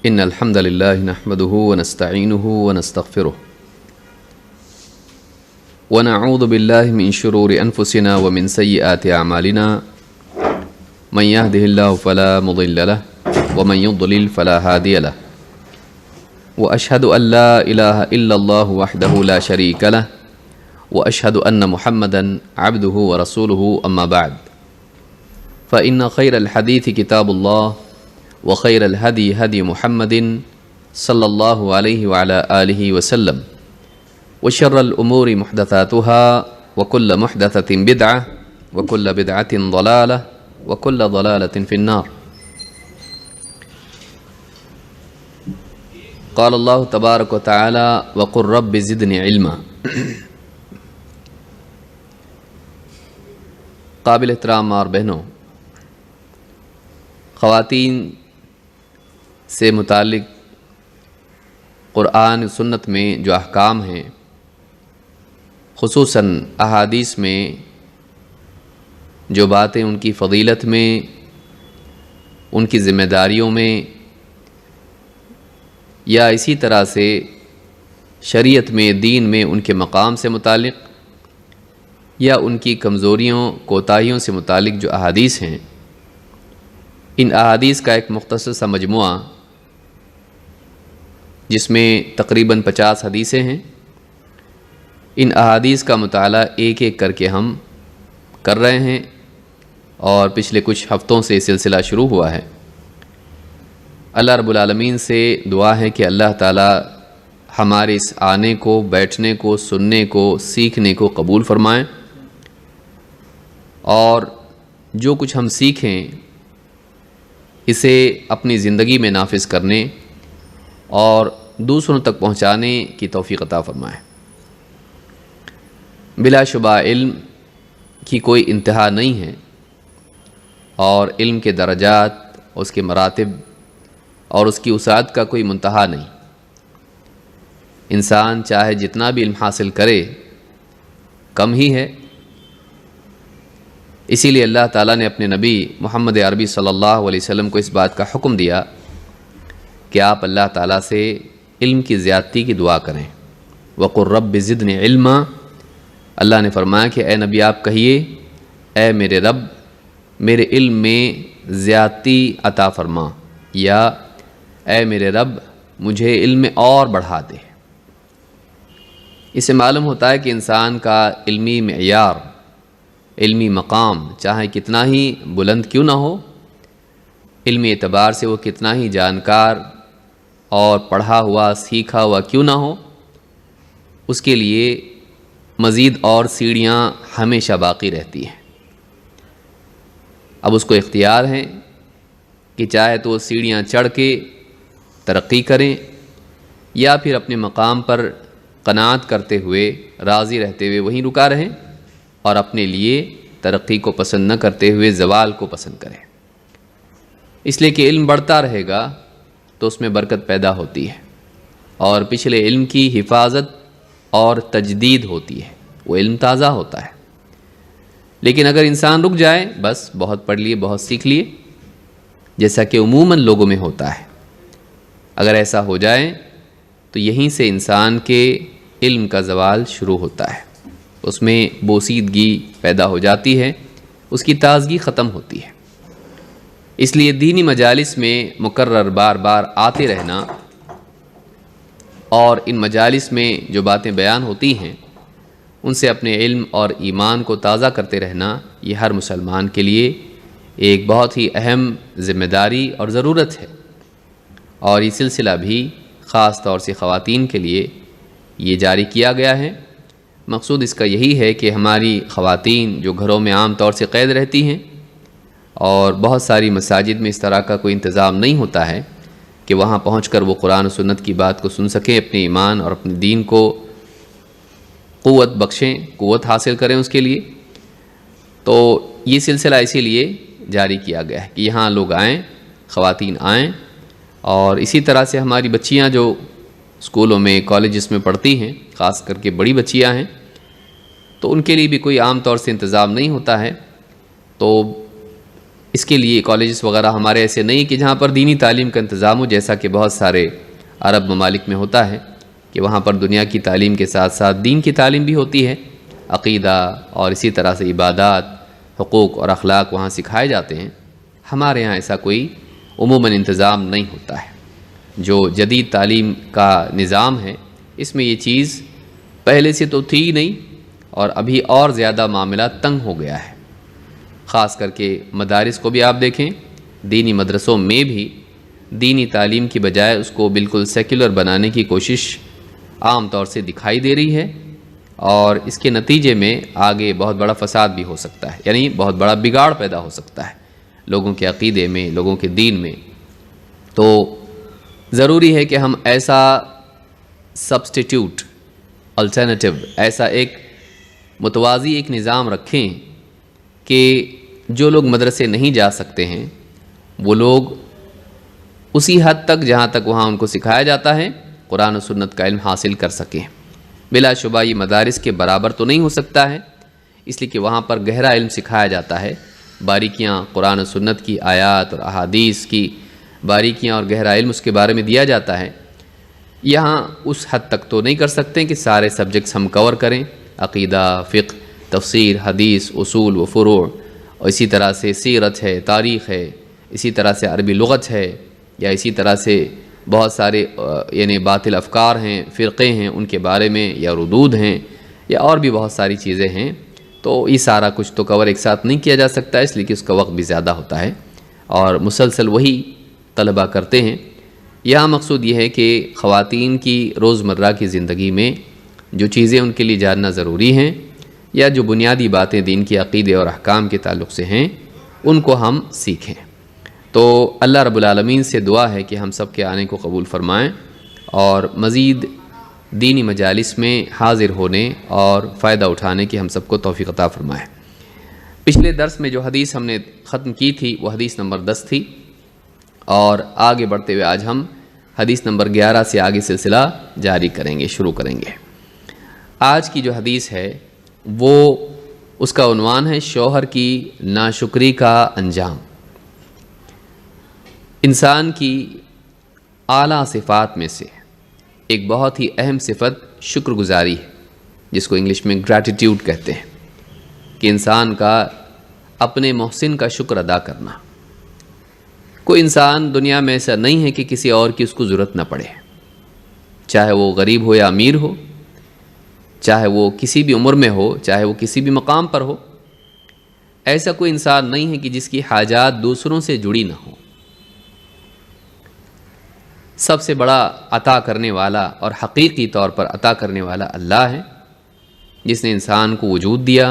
إن الحمد لله نحمده ونستعينه ونستغفره ونعوذ بالله من شرور أنفسنا ومن سيئات أعمالنا من يهده الله فلا مضل له ومن يضلل فلا هادي له وأشهد أن لا إله إلا الله وحده لا شريك له وأشهد أن محمدا عبده ورسوله أما بعد فإن خير الحديث كتاب الله وخير الهدي هدي محمد صلى الله عليه وعلى آله وسلم وشر الأمور محدثاتها وكل محدثة بدعة وكل بدعة ضلالة وكل ضلالة في النار. قال الله تبارك وتعالى وقل رب زدني علما. قابل احترام اور بہنوں، خواتین سے متعلق قرآن سنت میں جو احکام ہیں، خصوصاً احادیث میں جو باتیں ان کی فضیلت میں، ان کی ذمہ داریوں میں، یا اسی طرح سے شریعت میں، دین میں ان کے مقام سے متعلق یا ان کی کمزوریوں، کوتاہیوں سے متعلق جو احادیث ہیں، ان احادیث کا ایک مختصر سا مجموعہ جس میں تقریباً 50 حدیثیں ہیں، ان احادیث کا مطالعہ ایک ایک کر کے ہم کر رہے ہیں، اور پچھلے کچھ ہفتوں سے سلسلہ شروع ہوا ہے۔ اللہ رب العالمین سے دعا ہے کہ اللہ تعالی ہمارے اس آنے کو، بیٹھنے کو، سننے کو، سیکھنے کو قبول فرمائیں، اور جو کچھ ہم سیکھیں اسے اپنی زندگی میں نافذ کرنے اور دوسروں تک پہنچانے کی توفیق عطا فرمائیں۔ بلا شبہ علم کی کوئی انتہا نہیں ہے، اور علم کے درجات، اس کے مراتب اور اس کی وسعت کا کوئی منتہا نہیں۔ انسان چاہے جتنا بھی علم حاصل کرے کم ہی ہے۔ اسی لیے اللہ تعالیٰ نے اپنے نبی محمد عربی صلی اللہ علیہ وسلم کو اس بات کا حکم دیا کہ آپ اللہ تعالیٰ سے علم کی زیادتی کی دعا کریں۔ وَقُلْ رَبِّ زِدْنِي عِلْمًا، اللہ نے فرمایا کہ اے نبی آپ کہیے، اے میرے رب میرے علم میں زیادتی عطا فرما، یا اے میرے رب مجھے علم میں اور بڑھا دے۔ اس سے معلوم ہوتا ہے کہ انسان کا علمی معیار، علمی مقام چاہے کتنا ہی بلند کیوں نہ ہو، علمی اعتبار سے وہ کتنا ہی جانکار اور پڑھا ہوا، سیکھا ہوا کیوں نہ ہو، اس کے لیے مزید اور سیڑھیاں ہمیشہ باقی رہتی ہیں۔ اب اس کو اختیار ہے کہ چاہے تو وہ سیڑھیاں چڑھ کے ترقی کریں، یا پھر اپنے مقام پر قناعت کرتے ہوئے، راضی رہتے ہوئے وہیں رکا رہیں، اور اپنے لیے ترقی کو پسند نہ کرتے ہوئے زوال کو پسند کریں۔ اس لیے کہ علم بڑھتا رہے گا تو اس میں برکت پیدا ہوتی ہے، اور پچھلے علم کی حفاظت اور تجدید ہوتی ہے، وہ علم تازہ ہوتا ہے۔ لیکن اگر انسان رک جائے، بس بہت پڑھ لیے، بہت سیکھ لیے، جیسا کہ عموماً لوگوں میں ہوتا ہے، اگر ایسا ہو جائے تو یہیں سے انسان کے علم کا زوال شروع ہوتا ہے، اس میں بوسیدگی پیدا ہو جاتی ہے، اس کی تازگی ختم ہوتی ہے۔ اس لیے دینی مجالس میں مکرر بار بار آتے رہنا، اور ان مجالس میں جو باتیں بیان ہوتی ہیں ان سے اپنے علم اور ایمان کو تازہ کرتے رہنا، یہ ہر مسلمان کے لیے ایک بہت ہی اہم ذمہ داری اور ضرورت ہے۔ اور یہ سلسلہ بھی خاص طور سے خواتین کے لیے یہ جاری کیا گیا ہے۔ مقصود اس کا یہی ہے کہ ہماری خواتین جو گھروں میں عام طور سے قید رہتی ہیں، اور بہت ساری مساجد میں اس طرح کا کوئی انتظام نہیں ہوتا ہے کہ وہاں پہنچ کر وہ قرآن و سنت کی بات کو سن سکیں، اپنے ایمان اور اپنے دین کو قوت بخشیں، قوت حاصل کریں اس کے لیے، تو یہ سلسلہ اسی لیے جاری کیا گیا ہے کہ یہاں لوگ آئیں، خواتین آئیں، اور اسی طرح سے ہماری بچیاں جو اسکولوں میں، کالجز میں پڑھتی ہیں، خاص کر کے بڑی بچیاں ہیں، تو ان کے لیے بھی کوئی عام طور سے انتظام نہیں ہوتا ہے، تو اس کے لیے کالجز وغیرہ ہمارے ایسے نہیں کہ جہاں پر دینی تعلیم کا انتظام ہو، جیسا کہ بہت سارے عرب ممالک میں ہوتا ہے کہ وہاں پر دنیا کی تعلیم کے ساتھ ساتھ دین کی تعلیم بھی ہوتی ہے، عقیدہ اور اسی طرح سے عبادات، حقوق اور اخلاق وہاں سکھائے جاتے ہیں۔ ہمارے یہاں ایسا کوئی عموماً انتظام نہیں ہوتا ہے۔ جو جدید تعلیم کا نظام ہے اس میں یہ چیز پہلے سے تو تھی نہیں، اور ابھی اور زیادہ معاملہ تنگ ہو گیا ہے۔ خاص کر کے مدارس کو بھی آپ دیکھیں، دینی مدرسوں میں بھی دینی تعلیم کی بجائے اس کو بالکل سیکولر بنانے کی کوشش عام طور سے دکھائی دے رہی ہے، اور اس کے نتیجے میں آگے بہت بڑا فساد بھی ہو سکتا ہے، یعنی بہت بڑا بگاڑ پیدا ہو سکتا ہے لوگوں کے عقیدے میں، لوگوں کے دین میں۔ تو ضروری ہے کہ ہم ایسا سبسٹیٹیوٹ، الٹرنیٹیو، ایسا ایک متوازی ایک نظام رکھیں کہ جو لوگ مدرسے نہیں جا سکتے ہیں وہ لوگ اسی حد تک جہاں تک وہاں ان کو سکھایا جاتا ہے قرآن و سنت کا علم حاصل کر سکیں۔ بلا شبہ یہ مدارس کے برابر تو نہیں ہو سکتا ہے، اس لیے کہ وہاں پر گہرا علم سکھایا جاتا ہے، باریکیاں قرآن و سنت کی آیات اور احادیث کی باریکیاں اور گہرا علم اس کے بارے میں دیا جاتا ہے۔ یہاں اس حد تک تو نہیں کر سکتے کہ سارے سبجیکٹس ہم کور کریں، عقیدہ، فقہ، تفسیر، حدیث، اصول و فروع، اور اسی طرح سے سیرت ہے، تاریخ ہے، اسی طرح سے عربی لغت ہے، یا اسی طرح سے بہت سارے یعنی باطل افکار ہیں، فرقے ہیں، ان کے بارے میں، یا ردود ہیں، یا اور بھی بہت ساری چیزیں ہیں۔ تو یہ سارا کچھ تو کور ایک ساتھ نہیں کیا جا سکتا، اس لیے کہ اس کا وقت بھی زیادہ ہوتا ہے اور مسلسل وہی طلبہ کرتے ہیں۔ یہاں مقصود یہ ہے کہ خواتین کی روزمرہ کی زندگی میں جو چیزیں ان کے لیے جاننا ضروری ہیں، یا جو بنیادی باتیں دین کی عقیدے اور احکام کے تعلق سے ہیں، ان کو ہم سیکھیں۔ تو اللہ رب العالمین سے دعا ہے کہ ہم سب کے آنے کو قبول فرمائیں، اور مزید دینی مجالس میں حاضر ہونے اور فائدہ اٹھانے کی ہم سب کو توفیق عطا فرمائے۔ پچھلے درس میں جو حدیث ہم نے ختم کی تھی وہ حدیث نمبر 10 تھی، اور آگے بڑھتے ہوئے آج ہم حدیث نمبر 11 سے آگے سلسلہ جاری کریں گے، شروع کریں گے۔ آج کی جو حدیث ہے وہ اس کا عنوان ہے شوہر کی ناشکری کا انجام۔ انسان کی اعلیٰ صفات میں سے ایک بہت ہی اہم صفت شکر گزاری ہے، جس کو انگلش میں گریٹیٹیوڈ کہتے ہیں، کہ انسان کا اپنے محسن کا شکر ادا کرنا۔ کوئی انسان دنیا میں ایسا نہیں ہے کہ کسی اور کی اس کو ضرورت نہ پڑے، چاہے وہ غریب ہو یا امیر ہو، چاہے وہ کسی بھی عمر میں ہو، چاہے وہ کسی بھی مقام پر ہو۔ ایسا کوئی انسان نہیں ہے کہ جس کی حاجات دوسروں سے جڑی نہ ہو۔ سب سے بڑا عطا کرنے والا اور حقیقی طور پر عطا کرنے والا اللہ ہے، جس نے انسان کو وجود دیا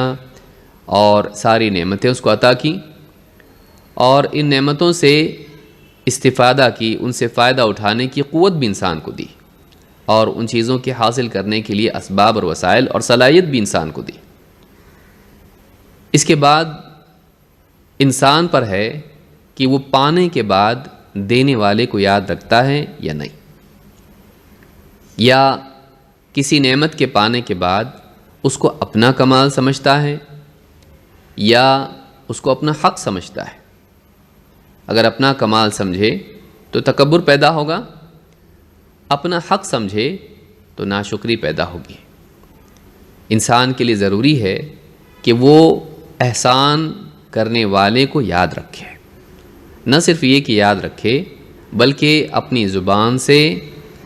اور ساری نعمتیں اس کو عطا کی، اور ان نعمتوں سے استفادہ کی، ان سے فائدہ اٹھانے کی قوت بھی انسان کو دی، اور ان چیزوں کے حاصل کرنے کے لیے اسباب اور وسائل اور صلاحیت بھی انسان کو دی۔ اس کے بعد انسان پر ہے کہ وہ پانے کے بعد دینے والے کو یاد رکھتا ہے یا نہیں، یا کسی نعمت کے پانے کے بعد اس کو اپنا کمال سمجھتا ہے یا اس کو اپنا حق سمجھتا ہے۔ اگر اپنا کمال سمجھے تو تکبر پیدا ہوگا، اپنا حق سمجھے تو ناشکری پیدا ہوگی۔ انسان کے لیے ضروری ہے کہ وہ احسان کرنے والے کو یاد رکھے، نہ صرف یہ کہ یاد رکھے بلکہ اپنی زبان سے،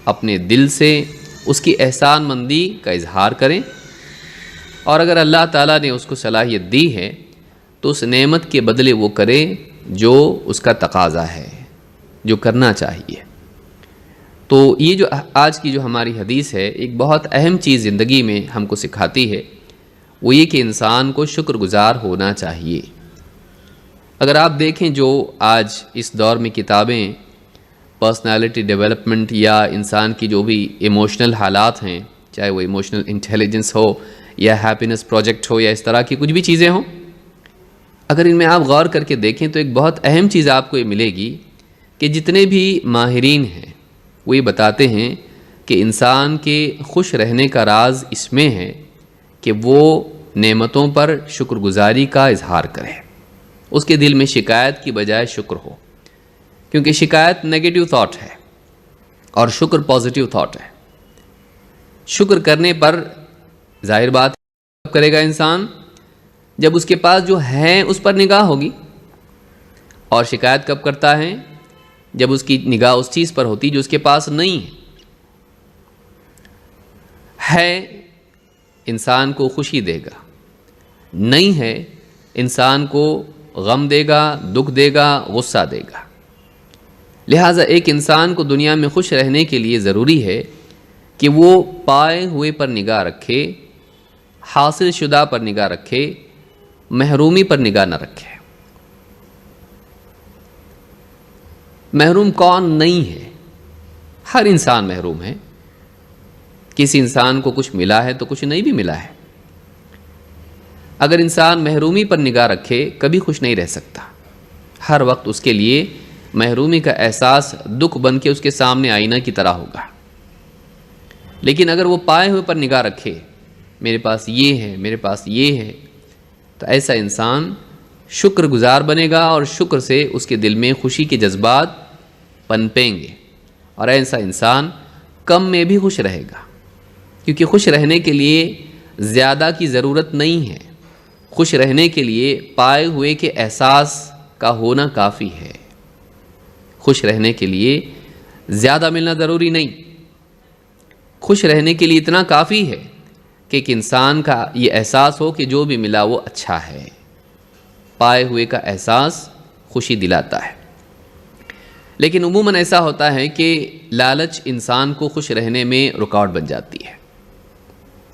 اپنے دل سے اس کی احسان مندی کا اظہار کریں، اور اگر اللہ تعالیٰ نے اس کو صلاحیت دی ہے تو اس نعمت کے بدلے وہ کرے جو اس کا تقاضا ہے، جو کرنا چاہیے۔ تو یہ جو آج کی جو ہماری حدیث ہے ایک بہت اہم چیز زندگی میں ہم کو سکھاتی ہے، وہ یہ کہ انسان کو شکر گزار ہونا چاہیے۔ اگر آپ دیکھیں جو آج اس دور میں کتابیں پرسنالٹی ڈیولپمنٹ یا انسان کی جو بھی ایموشنل حالات ہیں، چاہے وہ ایموشنل انٹیلیجنس ہو یا ہیپینس پروجیکٹ ہو یا اس طرح کی کچھ بھی چیزیں ہوں، اگر ان میں آپ غور کر کے دیکھیں تو ایک بہت اہم چیز آپ کو یہ ملے گی کہ جتنے بھی ماہرین ہیں وہ یہ بتاتے ہیں کہ انسان کے خوش رہنے کا راز اس میں ہے کہ وہ نعمتوں پر شکر گزاری کا اظہار کرے، اس کے دل میں شکایت کی بجائے شکر ہو، کیونکہ شکایت نیگیٹو تھاٹ ہے اور شکر پازیٹیو تھاٹ ہے۔ شکر کرنے پر ظاہر بات کب کرے گا انسان؟ جب اس کے پاس جو ہے اس پر نگاہ ہوگی، اور شکایت کب کرتا ہے؟ جب اس کی نگاہ اس چیز پر ہوتی جو اس کے پاس نہیں ہے انسان کو خوشی دے گا، نہیں ہے انسان کو غم دے گا، دکھ دے گا، غصہ دے گا۔ لہٰذا ایک انسان کو دنیا میں خوش رہنے کے لیے ضروری ہے کہ وہ پائے ہوئے پر نگاہ رکھے، حاصل شدہ پر نگاہ رکھے، محرومی پر نگاہ نہ رکھے۔ محروم کون نہیں ہے؟ ہر انسان محروم ہے۔ کسی انسان کو کچھ ملا ہے تو کچھ نہیں بھی ملا ہے۔ اگر انسان محرومی پر نگاہ رکھے کبھی خوش نہیں رہ سکتا، ہر وقت اس کے لیے محرومی کا احساس دکھ بن کے اس کے سامنے آئینہ کی طرح ہوگا۔ لیکن اگر وہ پائے ہوئے پر نگاہ رکھے، میرے پاس یہ ہے، میرے پاس یہ ہے، تو ایسا انسان شکر گزار بنے گا اور شکر سے اس کے دل میں خوشی کے جذبات پنپیں گے، اور ایسا انسان کم میں بھی خوش رہے گا، کیونکہ خوش رہنے کے لیے زیادہ کی ضرورت نہیں ہے۔ خوش رہنے کے لیے پائے ہوئے کے احساس کا ہونا کافی ہے۔ خوش رہنے کے لیے زیادہ ملنا ضروری نہیں، خوش رہنے کے لیے اتنا کافی ہے کہ ایک انسان کا یہ احساس ہو کہ جو بھی ملا وہ اچھا ہے۔ پائے ہوئے کا احساس خوشی دلاتا ہے۔ لیکن عموماً ایسا ہوتا ہے کہ لالچ انسان کو خوش رہنے میں رکاوٹ بن جاتی ہے۔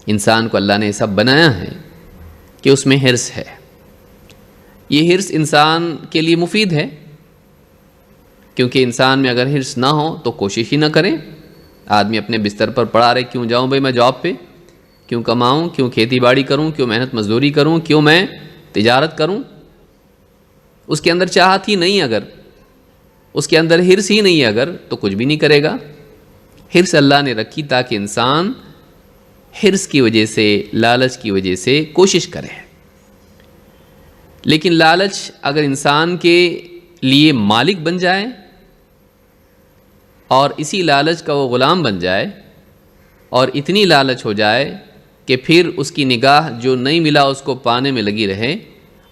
انسان کو اللہ نے ایسا بنایا ہے کہ اس میں حرص ہے۔ یہ حرص انسان کے لیے مفید ہے، کیونکہ انسان میں اگر حرص نہ ہو تو کوشش ہی نہ کرے۔ آدمی اپنے بستر پر پڑا رہے، کیوں جاؤں بھائی میں جاب پہ، کیوں کماؤں، کیوں کھیتی باڑی کروں، کیوں محنت مزدوری کروں، کیوں میں تجارت کروں۔ اس کے اندر چاہت ہی نہیں، اگر اس کے اندر حرص ہی نہیں ہے اگر، تو کچھ بھی نہیں کرے گا۔ حرص اللہ نے رکھی تاکہ انسان حرص کی وجہ سے، لالچ کی وجہ سے کوشش کرے۔ لیکن لالچ اگر انسان کے لیے مالک بن جائے اور اسی لالچ کا وہ غلام بن جائے، اور اتنی لالچ ہو جائے کہ پھر اس کی نگاہ جو نہیں ملا اس کو پانے میں لگی رہے،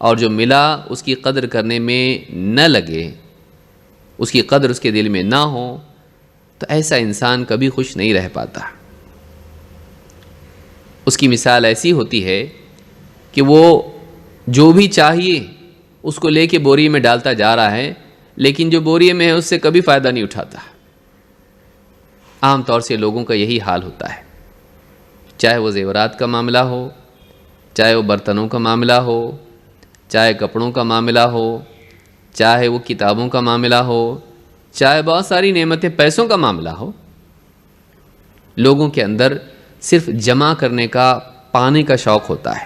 اور جو ملا اس کی قدر کرنے میں نہ لگے، اس کی قدر اس کے دل میں نہ ہو، تو ایسا انسان کبھی خوش نہیں رہ پاتا۔ اس کی مثال ایسی ہوتی ہے کہ وہ جو بھی چاہیے اس کو لے کے بوری میں ڈالتا جا رہا ہے، لیکن جو بوری میں ہے اس سے کبھی فائدہ نہیں اٹھاتا۔ عام طور سے لوگوں کا یہی حال ہوتا ہے، چاہے وہ زیورات کا معاملہ ہو، چاہے وہ برتنوں کا معاملہ ہو، چاہے کپڑوں کا معاملہ ہو، چاہے وہ کتابوں کا معاملہ ہو، چاہے بہت ساری نعمتیں پیسوں کا معاملہ ہو۔ لوگوں کے اندر صرف جمع کرنے کا، پانے کا شوق ہوتا ہے،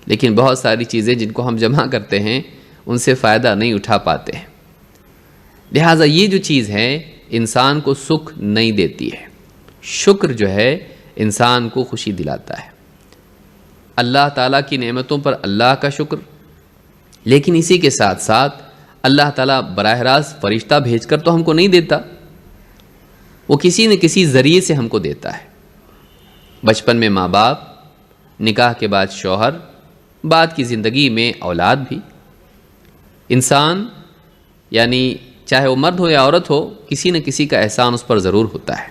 لیکن بہت ساری چیزیں جن کو ہم جمع کرتے ہیں ان سے فائدہ نہیں اٹھا پاتے ہیں۔ لہٰذا یہ جو چیز ہے انسان کو سکھ نہیں دیتی ہے۔ شکر جو ہے انسان کو خوشی دلاتا ہے، اللہ تعالیٰ کی نعمتوں پر اللہ کا شکر، لیکن اسی کے ساتھ ساتھ اللہ تعالیٰ براہ راست فرشتہ بھیج کر تو ہم کو نہیں دیتا، وہ کسی نہ کسی ذریعے سے ہم کو دیتا ہے۔ بچپن میں ماں باپ، نکاح کے بعد شوہر، بعد کی زندگی میں اولاد بھی۔ انسان یعنی چاہے وہ مرد ہو یا عورت ہو، کسی نہ کسی کا احسان اس پر ضرور ہوتا ہے۔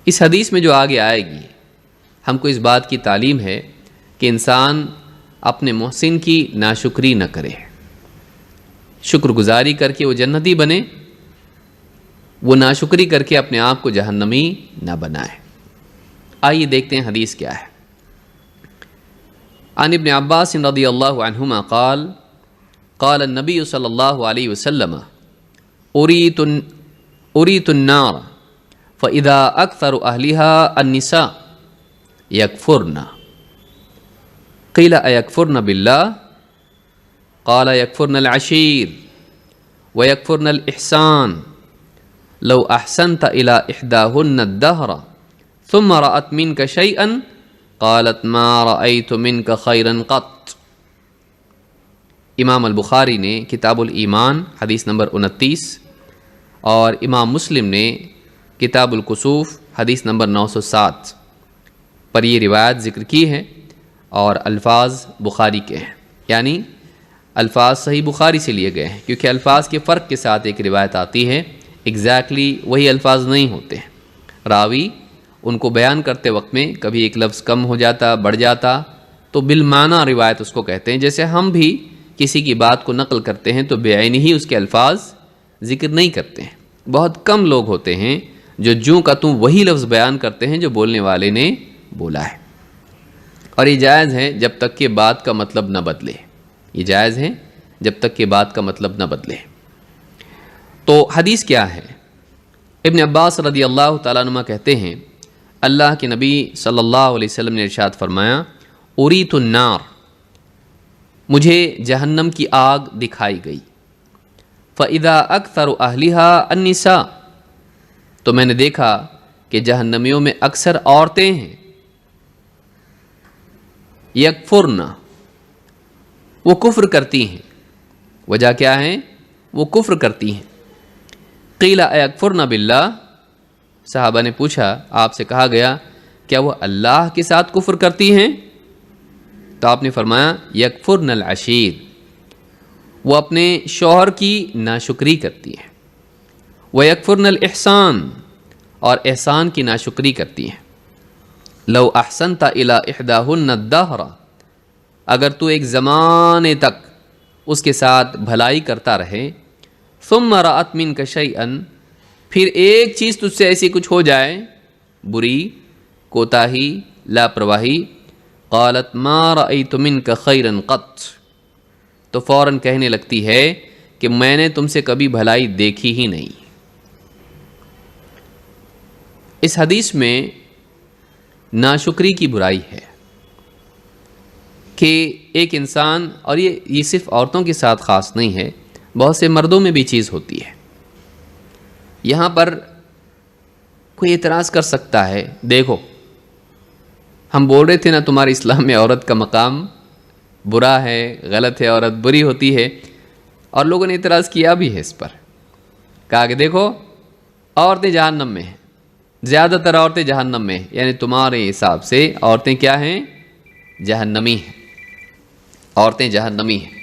اس حدیث میں جو آگے آئے گی ہم کو اس بات کی تعلیم ہے کہ انسان اپنے محسن کی ناشکری نہ کرے، شکر گزاری کر کے وہ جنتی بنے، وہ ناشکری کر کے اپنے آپ کو جہنمی نہ بنائے۔ آئیے دیکھتے ہیں حدیث کیا ہے۔ عن ابن عباس رضی اللہ عنہما قال قال النبی صلی اللہ علیہ وسلم اریت النار فاذا اکثر اہلها النساء یکفرن قیل ایکفرن باللہ قال یکفرن العشیر ویکفرن الاحسان لو احسنت الى احداهن الدهر ثم رأت منك شيئا قالت ما رأيت منك خيرا قط۔ امام البخاری نے کتاب الایمان حدیث نمبر 29 اور امام مسلم نے کتاب الکسوف حدیث نمبر 907 پر یہ روایت ذکر کی ہے، اور الفاظ بخاری کے ہیں، یعنی الفاظ صحیح بخاری سے لیے گئے ہیں، کیونکہ الفاظ کے فرق کے ساتھ ایک روایت آتی ہے، ایگزیکٹلی وہی الفاظ نہیں ہوتے ہیں، راوی ان کو بیان کرتے وقت میں کبھی ایک لفظ کم ہو جاتا، بڑھ جاتا، تو بالمعنی روایت اس کو کہتے ہیں۔ جیسے ہم بھی کسی کی بات کو نقل کرتے ہیں تو بعینی ہی اس کے الفاظ ذکر نہیں کرتے ہیں، بہت کم لوگ ہوتے ہیں جو جوں کا توں وہی لفظ بیان کرتے ہیں جو بولنے والے نے بولا ہے، اور یہ جائز ہے جب تک کہ بات کا مطلب نہ بدلے، یہ جائز ہے جب تک کہ بات کا مطلب نہ بدلے۔ تو حدیث کیا ہے؟ ابن عباس رضی اللہ تعالیٰ عنہ کہتے ہیں اللہ کے نبی صلی اللہ علیہ وسلم نے ارشاد فرمایا، اریت النار، مجھے جہنم کی آگ دکھائی گئی، فَإِذَا أَكْثَرُ أَهْلِهَا النِّسَاء، تو میں نے دیکھا کہ جہنمیوں میں اکثر عورتیں ہیں، یکفرن، وہ کفر کرتی ہیں، وجہ کیا ہے؟ وہ کفر کرتی ہیں۔ قیل ایکفرن باللہ، صحابہ نے پوچھا، آپ سے کہا گیا کیا وہ اللہ کے ساتھ کفر کرتی ہیں؟ تو آپ نے فرمایا یکفرن العشیر، وہ اپنے شوہر کی ناشکری کرتی ہیں، ویکفرن الاحسان، اور احسان کی ناشکری کرتی ہیں۔ لو احسنت الی احداہن الدہر، اگر تو ایک زمانے تک اس کے ساتھ بھلائی کرتا رہے، ثم رأت منک شیئا، پھر ایک چیز تجھ سے ایسی کچھ ہو جائے، بری، کوتاہی، لاپرواہی، قالت ما رأیت منک خیرا قط، تو فوراً کہنے لگتی ہے کہ میں نے تم سے کبھی بھلائی دیکھی ہی نہیں۔ اس حدیث میں ناشکری کی برائی ہے کہ ایک انسان، اور یہ صرف عورتوں کے ساتھ خاص نہیں ہے، بہت سے مردوں میں بھی چیز ہوتی ہے۔ یہاں پر کوئی اعتراض کر سکتا ہے، دیکھو ہم بول رہے تھے نا تمہارے اسلام میں عورت کا مقام برا ہے، غلط ہے، عورت بری ہوتی ہے، اور لوگوں نے اعتراض کیا بھی ہے اس پر، کہا کہ دیکھو عورتیں جہنم میں ہیں، زیادہ تر عورتیں جہنم میں ہیں، یعنی تمہارے حساب سے عورتیں کیا ہیں؟ جہنمی ہیں، عورتیں جہنمی ہیں۔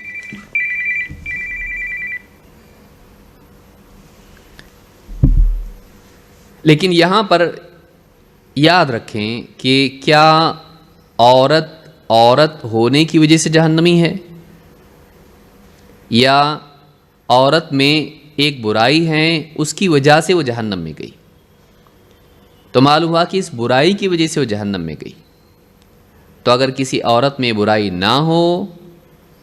لیکن یہاں پر یاد رکھیں کہ کیا عورت ہونے کی وجہ سے جہنمی ہے، یا عورت میں ایک برائی ہے اس کی وجہ سے وہ جہنم میں گئی؟ تو معلوم ہوا کہ اس برائی کی وجہ سے وہ جہنم میں گئی۔ تو اگر کسی عورت میں برائی نہ ہو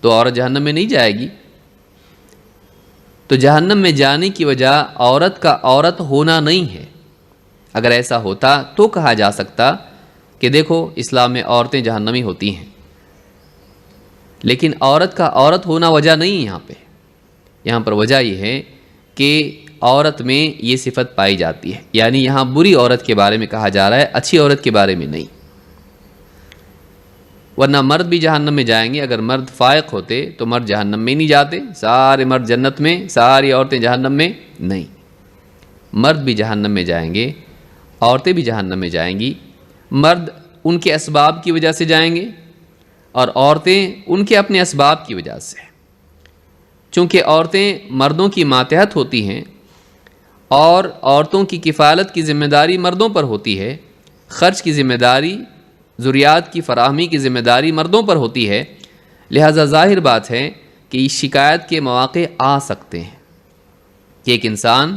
تو عورت جہنم میں نہیں جائے گی۔ تو جہنم میں جانے کی وجہ عورت کا عورت ہونا نہیں ہے۔ اگر ایسا ہوتا تو کہا جا سکتا کہ دیکھو اسلام میں عورتیں جہنمی ہوتی ہیں، لیکن عورت کا عورت ہونا وجہ نہیں ہے یہاں پر وجہ یہ ہے کہ عورت میں یہ صفت پائی جاتی ہے، یعنی یہاں بری عورت کے بارے میں کہا جا رہا ہے، اچھی عورت کے بارے میں نہیں۔ ورنہ مرد بھی جہنم میں جائیں گے، اگر مرد فائق ہوتے تو مرد جہنم میں نہیں جاتے، سارے مرد جنت میں، ساری عورتیں جہنم میں نہیں۔ مرد بھی جہنم میں جائیں گے، عورتیں بھی جہنم میں جائیں گی۔ مرد ان کے اسباب کی وجہ سے جائیں گے، اور عورتیں ان کے اپنے اسباب کی وجہ سے۔ چونکہ عورتیں مردوں کی ماتحت ہوتی ہیں، اور عورتوں کی کفالت کی ذمہ داری مردوں پر ہوتی ہے، خرچ کی ذمہ داری، ضروریات کی فراہمی کی ذمہ داری مردوں پر ہوتی ہے، لہذا ظاہر بات ہے کہ شکایت کے مواقع آ سکتے ہیں کہ ایک انسان،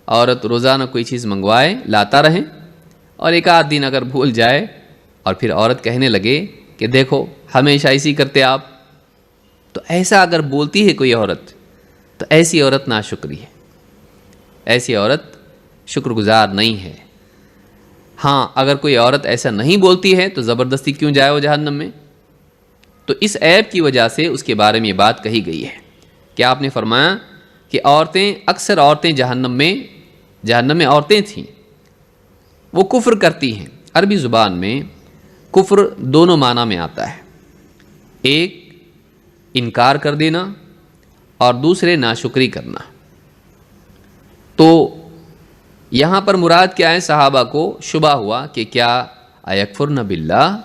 عورت روزانہ کوئی چیز منگوائے، لاتا رہے، اور ایک آدھ دن اگر بھول جائے اور پھر عورت کہنے لگے کہ دیکھو ہمیشہ ایسی کرتے آپ، تو ایسا اگر بولتی ہے کوئی عورت تو ایسی عورت ناشکری ہے، ایسی عورت شکر گزار نہیں ہے۔ ہاں اگر کوئی عورت ایسا نہیں بولتی ہے تو زبردستی کیوں جائے وہ جہنم میں؟ تو اس عیب کی وجہ سے اس کے بارے میں یہ بات کہی گئی ہے کہ آپ نے فرمایا کہ اکثر عورتیں جہنم میں عورتیں تھیں، وہ کفر کرتی ہیں۔ عربی زبان میں کفر دونوں معنی میں آتا ہے، ایک انکار کر دینا اور دوسرے ناشکری کرنا۔ تو یہاں پر مراد کیا ہے؟ صحابہ کو شبہ ہوا کہ کیا ایکفرن باللہ،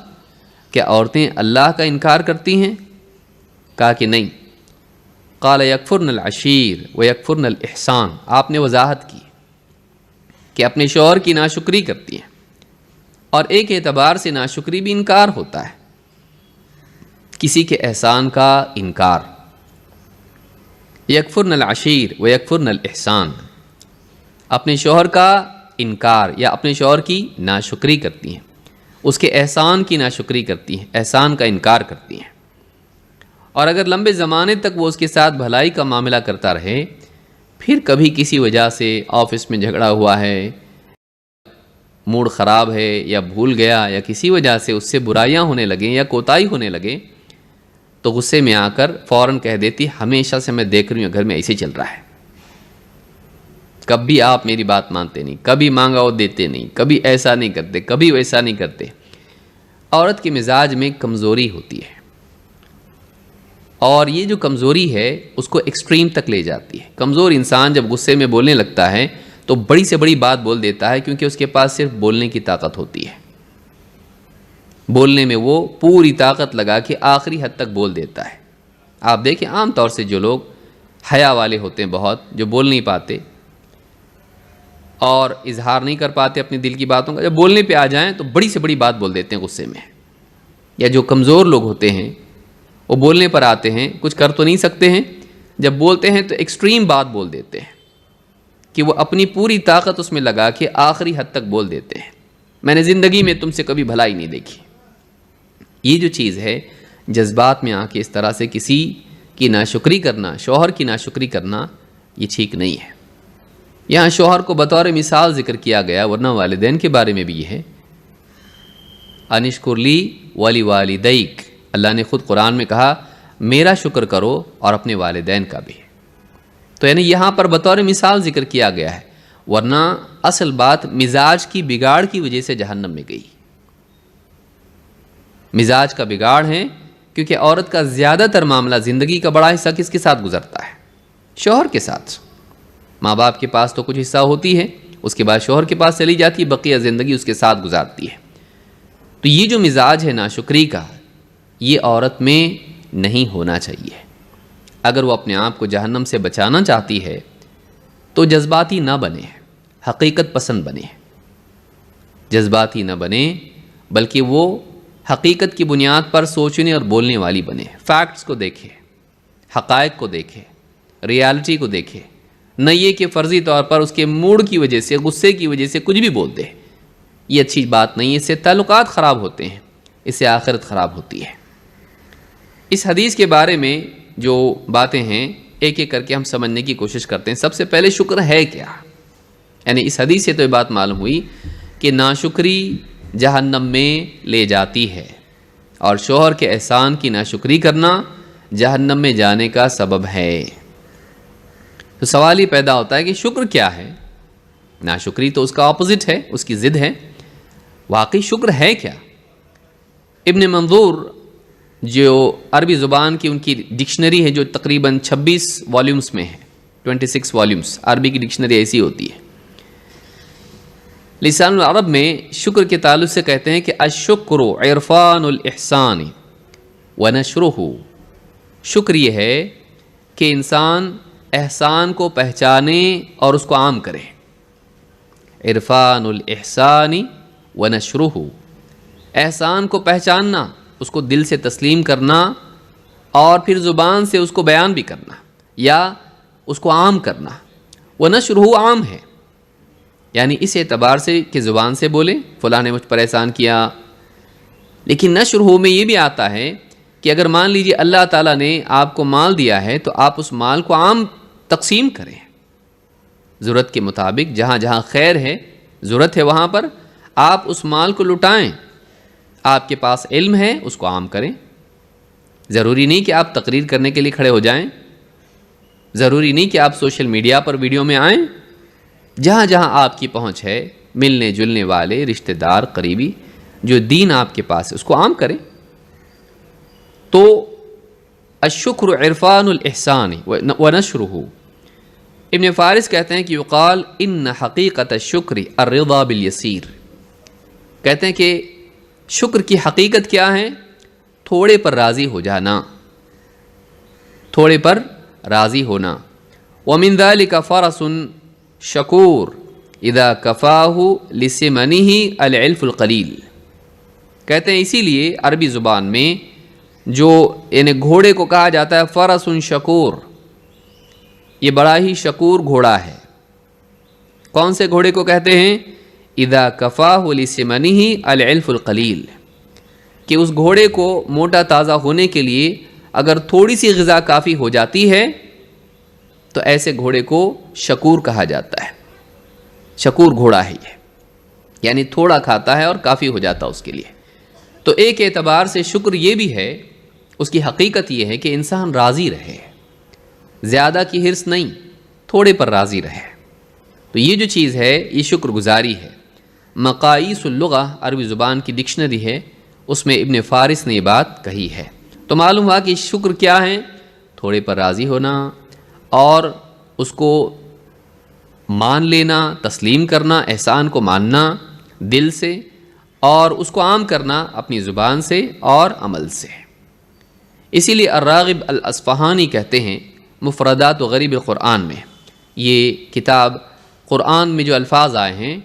کیا عورتیں اللہ کا انکار کرتی ہیں؟ کہا کہ نہیں۔ قال یکفرن العشیر و یکفرن الاحسان، آپ نے وضاحت کی کہ اپنے شوہر کی ناشکری کرتی ہیں، اور ایک اعتبار سے ناشکری بھی انکار ہوتا ہے، کسی کے احسان کا انکار۔ یکفرن العشیر و یکفرن الاحسان، اپنے شوہر کا انکار یا اپنے شوہر کی ناشکری کرتی ہیں، اس کے احسان کی ناشکری کرتی ہیں، احسان کا انکار کرتی ہیں۔ اور اگر لمبے زمانے تک وہ اس کے ساتھ بھلائی کا معاملہ کرتا رہے، پھر کبھی کسی وجہ سے آفس میں جھگڑا ہوا ہے، موڈ خراب ہے، یا بھول گیا، یا کسی وجہ سے اس سے برائیاں ہونے لگیں یا کوتاہی ہونے لگے، تو غصے میں آ کر فوراً کہہ دیتی ہمیشہ سے میں دیکھ رہی ہوں گھر میں ایسے چل رہا ہے، کبھی آپ میری بات مانتے نہیں، کبھی مانگا وہ دیتے نہیں، کبھی ایسا نہیں کرتے، کبھی ویسا نہیں کرتے۔ عورت کے مزاج میں کمزوری ہوتی ہے، اور یہ جو کمزوری ہے اس کو ایکسٹریم تک لے جاتی ہے۔ کمزور انسان جب غصے میں بولنے لگتا ہے تو بڑی سے بڑی بات بول دیتا ہے، کیونکہ اس کے پاس صرف بولنے کی طاقت ہوتی ہے۔ بولنے میں وہ پوری طاقت لگا کے آخری حد تک بول دیتا ہے۔ آپ دیکھیں عام طور سے جو لوگ حیا والے ہوتے ہیں بہت، جو بول نہیں پاتے اور اظہار نہیں کر پاتے اپنے دل کی باتوں کا، جب بولنے پہ آ جائیں تو بڑی سے بڑی بات بول دیتے ہیں غصے میں۔ یا جو کمزور لوگ ہوتے ہیں وہ بولنے پر آتے ہیں، کچھ کر تو نہیں سکتے ہیں، جب بولتے ہیں تو ایکسٹریم بات بول دیتے ہیں کہ وہ اپنی پوری طاقت اس میں لگا کے آخری حد تک بول دیتے ہیں۔ میں نے زندگی میں تم سے کبھی بھلائی نہیں دیکھی۔ یہ جو چیز ہے جذبات میں آ کے اس طرح سے کسی کی ناشکری کرنا، شوہر کی ناشکری کرنا، یہ ٹھیک نہیں ہے۔ یہاں شوہر کو بطور مثال ذکر کیا گیا، ورنہ والدین کے بارے میں بھی یہ ہے، انشکر لی ولی والدیک، اللہ نے خود قرآن میں کہا میرا شکر کرو اور اپنے والدین کا بھی۔ تو یعنی یہاں پر بطور مثال ذکر کیا گیا ہے، ورنہ اصل بات مزاج کی بگاڑ کی وجہ سے جہنم میں گئی۔ مزاج کا بگاڑ ہے، کیونکہ عورت کا زیادہ تر معاملہ، زندگی کا بڑا حصہ کس کے ساتھ گزرتا ہے؟ شوہر کے ساتھ۔ ماں باپ کے پاس تو کچھ حصہ ہوتی ہے، اس کے بعد شوہر کے پاس چلی جاتی ہے، بقیہ زندگی اس کے ساتھ گزارتی ہے۔ تو یہ جو مزاج ہے ناشکری کا، یہ عورت میں نہیں ہونا چاہیے۔ اگر وہ اپنے آپ کو جہنم سے بچانا چاہتی ہے تو جذباتی نہ بنے، حقیقت پسند بنے۔ جذباتی نہ بنے بلکہ وہ حقیقت کی بنیاد پر سوچنے اور بولنے والی بنے، فیکٹس کو دیکھے، حقائق کو دیکھے، ریالٹی کو دیکھے، نہ یہ کہ فرضی طور پر اس کے موڈ کی وجہ سے، غصے کی وجہ سے کچھ بھی بول دے۔ یہ اچھی بات نہیں ہے، اس سے تعلقات خراب ہوتے ہیں، اس سے آخرت خراب ہوتی ہے۔ اس حدیث کے بارے میں جو باتیں ہیں ایک ایک کر کے ہم سمجھنے کی کوشش کرتے ہیں۔ سب سے پہلے شکر ہے کیا؟ یعنی اس حدیث سے تو یہ بات معلوم ہوئی کہ ناشکری جہنم میں لے جاتی ہے، اور شوہر کے احسان کی ناشکری کرنا جہنم میں جانے کا سبب ہے۔ تو سوال یہ پیدا ہوتا ہے کہ شکر کیا ہے؟ ناشکری تو اس کا اپوزٹ ہے، اس کی ضد ہے۔ واقعی شکر ہے کیا؟ ابن منظور جو عربی زبان کی ان کی ڈکشنری ہے، جو تقریباً 26 والیومز میں ہے، 26 والیومز، عربی کی ڈکشنری ایسی ہوتی ہے۔ لسان العرب میں شکر کے تعلق سے کہتے ہیں کہ الشکر عرفان الاحسان ونشرہ، شکر یہ ہے کہ انسان احسان کو پہچانے اور اس کو عام کرے۔ عرفان الاحسان ونشرہ، احسان کو پہچاننا، اس کو دل سے تسلیم کرنا، اور پھر زبان سے اس کو بیان بھی کرنا یا اس کو عام کرنا۔ ونشرہ عام ہے، یعنی اس اعتبار سے کہ زبان سے بولے فلاں نے مجھ پر احسان کیا، لیکن نشرہ میں یہ بھی آتا ہے کہ اگر مان لیجیے اللہ تعالیٰ نے آپ کو مال دیا ہے تو آپ اس مال کو عام تقسیم کریں، ضرورت کے مطابق، جہاں جہاں خیر ہے، ضرورت ہے، وہاں پر آپ اس مال کو لٹائیں۔ آپ کے پاس علم ہے، اس کو عام کریں۔ ضروری نہیں کہ آپ تقریر کرنے کے لیے کھڑے ہو جائیں، ضروری نہیں کہ آپ سوشل میڈیا پر ویڈیو میں آئیں۔ جہاں جہاں آپ کی پہنچ ہے، ملنے جلنے والے رشتہ دار، قریبی، جو دین آپ کے پاس ہے، اس کو عام کریں۔ تو الشکر عرفان الاحسان ونشرہ۔ ابن فارس کہتے ہیں کہ یقال ان حقیقت الشکر الرضا بالیسیر، کہتے ہیں کہ شکر کی حقیقت کیا ہے؟ تھوڑے پر راضی ہو جانا، تھوڑے پر راضی ہونا۔ ومن ذلك فرس شکور اذا کفاہ لسمنہ العلف القلیل، کہتے ہیں اسی لیے عربی زبان میں جو یعنی گھوڑے کو کہا جاتا ہے فرس شکور، یہ بڑا ہی شکور گھوڑا ہے۔ کون سے گھوڑے کو کہتے ہیں؟ اذا کفاہ لسمنہ العلف القلیل، کہ اس گھوڑے کو موٹا تازہ ہونے کے لیے اگر تھوڑی سی غذا کافی ہو جاتی ہے تو ایسے گھوڑے کو شکور کہا جاتا ہے۔ شکور گھوڑا ہے یہ، یعنی تھوڑا کھاتا ہے اور کافی ہو جاتا اس کے لیے۔ تو ایک اعتبار سے شکر یہ بھی ہے، اس کی حقیقت یہ ہے کہ انسان راضی رہے، زیادہ کی حرص نہیں، تھوڑے پر راضی رہے۔ تو یہ جو چیز ہے یہ شکر گزاری ہے۔ مقاییس اللغہ عربی زبان کی ڈکشنری ہے، اس میں ابن فارس نے یہ بات کہی ہے۔ تو معلوم ہوا کہ شکر کیا ہے؟ تھوڑے پر راضی ہونا اور اس کو مان لینا، تسلیم کرنا، احسان کو ماننا دل سے، اور اس کو عام کرنا اپنی زبان سے اور عمل سے۔ اسی لیے الراغب الاصفہانی کہتے ہیں مفردات و غریب القرآن میں، یہ کتاب قرآن میں جو الفاظ آئے ہیں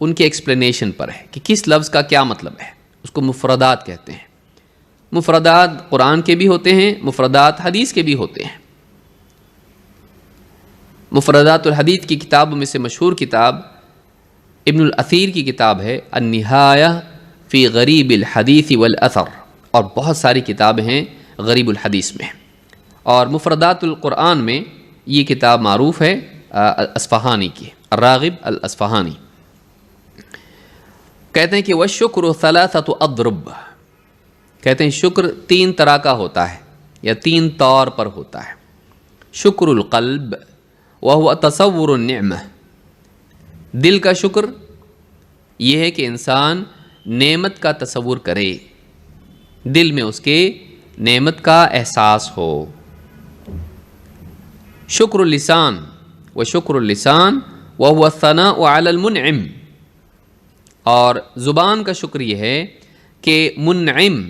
ان کے ایکسپلینیشن پر ہے کہ کس لفظ کا کیا مطلب ہے، اس کو مفردات کہتے ہیں۔ مفردات قرآن کے بھی ہوتے ہیں، مفردات حدیث کے بھی ہوتے ہیں۔ مفردات الحدیث کی کتابوں میں سے مشہور کتاب ابن الاثیر کی کتاب ہے النہایہ فی غریب الحدیث والاثر، اور بہت ساری کتابیں ہیں غریب الحدیث میں۔ اور مفردات القرآن میں یہ کتاب معروف ہے اصفہانی کی، الراغب الاصفہانی۔ کہتے ہیں کہ والشکر ثلاثۃ اضرب، کہتے ہیں شکر تین طرح کا ہوتا ہے یا تین طور پر ہوتا ہے۔ شکر القلب وہو تصور النعمہ، دل کا شکر یہ ہے کہ انسان نعمت کا تصور کرے، دل میں اس کے نعمت کا احساس ہو۔ شکر اللسان وشکر اللسان وہو الثناء علی المنعم، اور زبان کا شکر یہ ہے کہ منعم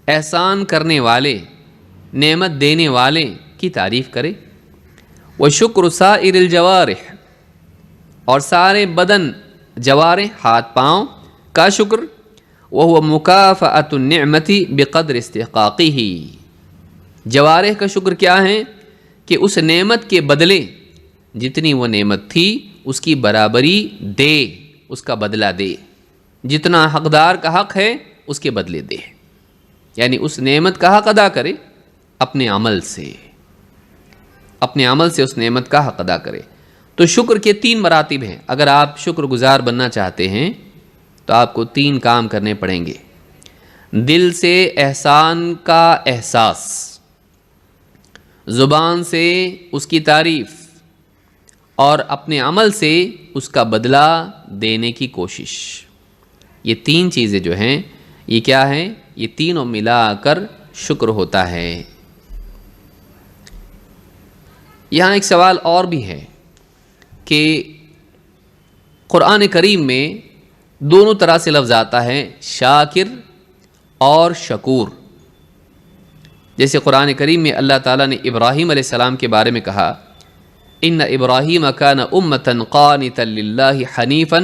احسان کرنے والے، نعمت دینے والے کی تعریف کرے۔ وشکر سائر الجوارح، اور سارے بدن، جوارح ہاتھ پاؤں کا شکر، وہو مکافأۃ النعمت بقدر استحقاقہ، جوارح کا شکر کیا ہے کہ اس نعمت کے بدلے جتنی وہ نعمت تھی اس کی برابری دے، اس کا بدلہ دے، جتنا حقدار کا حق ہے اس کے بدلے دے، یعنی اس نعمت کا حق ادا کرے اپنے عمل سے، اپنے عمل سے اس نعمت کا حق ادا کرے۔ تو شکر کے تین مراتب ہیں۔ اگر آپ شکر گزار بننا چاہتے ہیں تو آپ کو تین کام کرنے پڑیں گے: دل سے احسان کا احساس، زبان سے اس کی تعریف، اور اپنے عمل سے اس کا بدلہ دینے کی کوشش۔ یہ تین چیزیں جو ہیں یہ کیا ہیں؟ یہ تینوں ملا کر شکر ہوتا ہے۔ یہاں ایک سوال اور بھی ہے کہ قرآن کریم میں دونوں طرح سے لفظ آتا ہے، شاکر اور شکور۔ جیسے قرآن کریم میں اللہ تعالیٰ نے ابراہیم علیہ السلام کے بارے میں کہا ان ابراہیم کان امۃ قانتا للہ حنیفا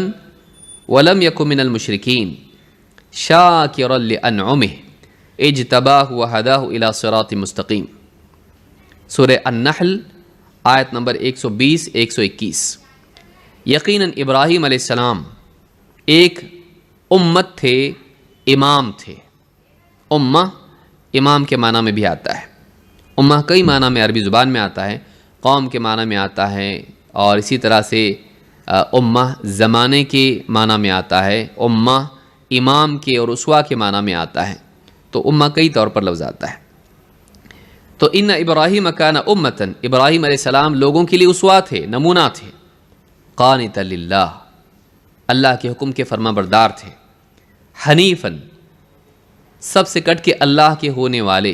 ولم یک من المشرکین شاکرا لانعمہ اجتباہ وہداہ الی صراط مستقیم، سورہ النحل آیت نمبر 120 121۔ یقیناً ابراہیم علیہ السلام ایک امت تھے، امام تھے۔ امہ امام کے معنی میں بھی آتا ہے، امہ کئی معنی میں عربی زبان میں آتا ہے، قوم کے معنی میں آتا ہے، اور اسی طرح سے امہ زمانے کے معنی میں آتا ہے، امہ امام کے اور اسوا کے معنی میں آتا ہے۔ تو امہ کئی طور پر لفظ آتا ہے۔ تو ان ابراہیم کان امتن، ابراہیم علیہ السلام لوگوں کے لیے اسوا تھے، نمونہ تھے، قانتا للہ، اللہ کے حکم کے فرما بردار تھے، حنیفاً، سب سے کٹ کے اللہ کے ہونے والے،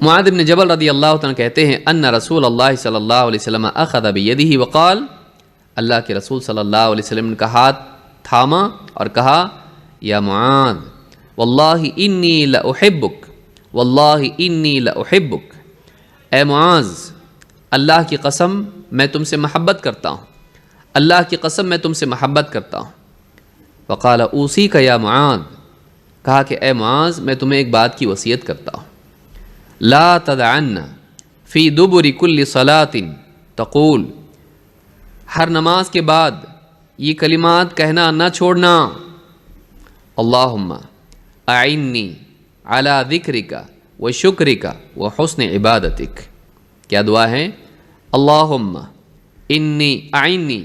معاذ بن جبل رضی اللہ عنہ کہتے ہیں ان رسول اللہ صلی اللہ علیہ وسلم اخذ بیدہ وقال، اللہ کے رسول صلی اللہ علیہ وسلم کا ہاتھ تھاما اور کہا، یا معاذ واللہ انی لأحبک، واللہ انی لأحبک، اے معاذ اللہ کی قسم میں تم سے محبت کرتا ہوں، اللہ کی قسم میں تم سے محبت کرتا ہوں۔ وقال اوصیک یا معاذ، کہا کہ اے معاذ میں تمہیں ایک بات کی وصیت کرتا ہوں، لا تدعن فی دبر کل صلاۃ تقول، ہر نماز کے بعد یہ کلمات کہنا نہ چھوڑنا، اللہم اعنی علی ذکرک و شکرک و حسن عبادتک۔ کیا دعا ہے؟ اللہم انی اعنی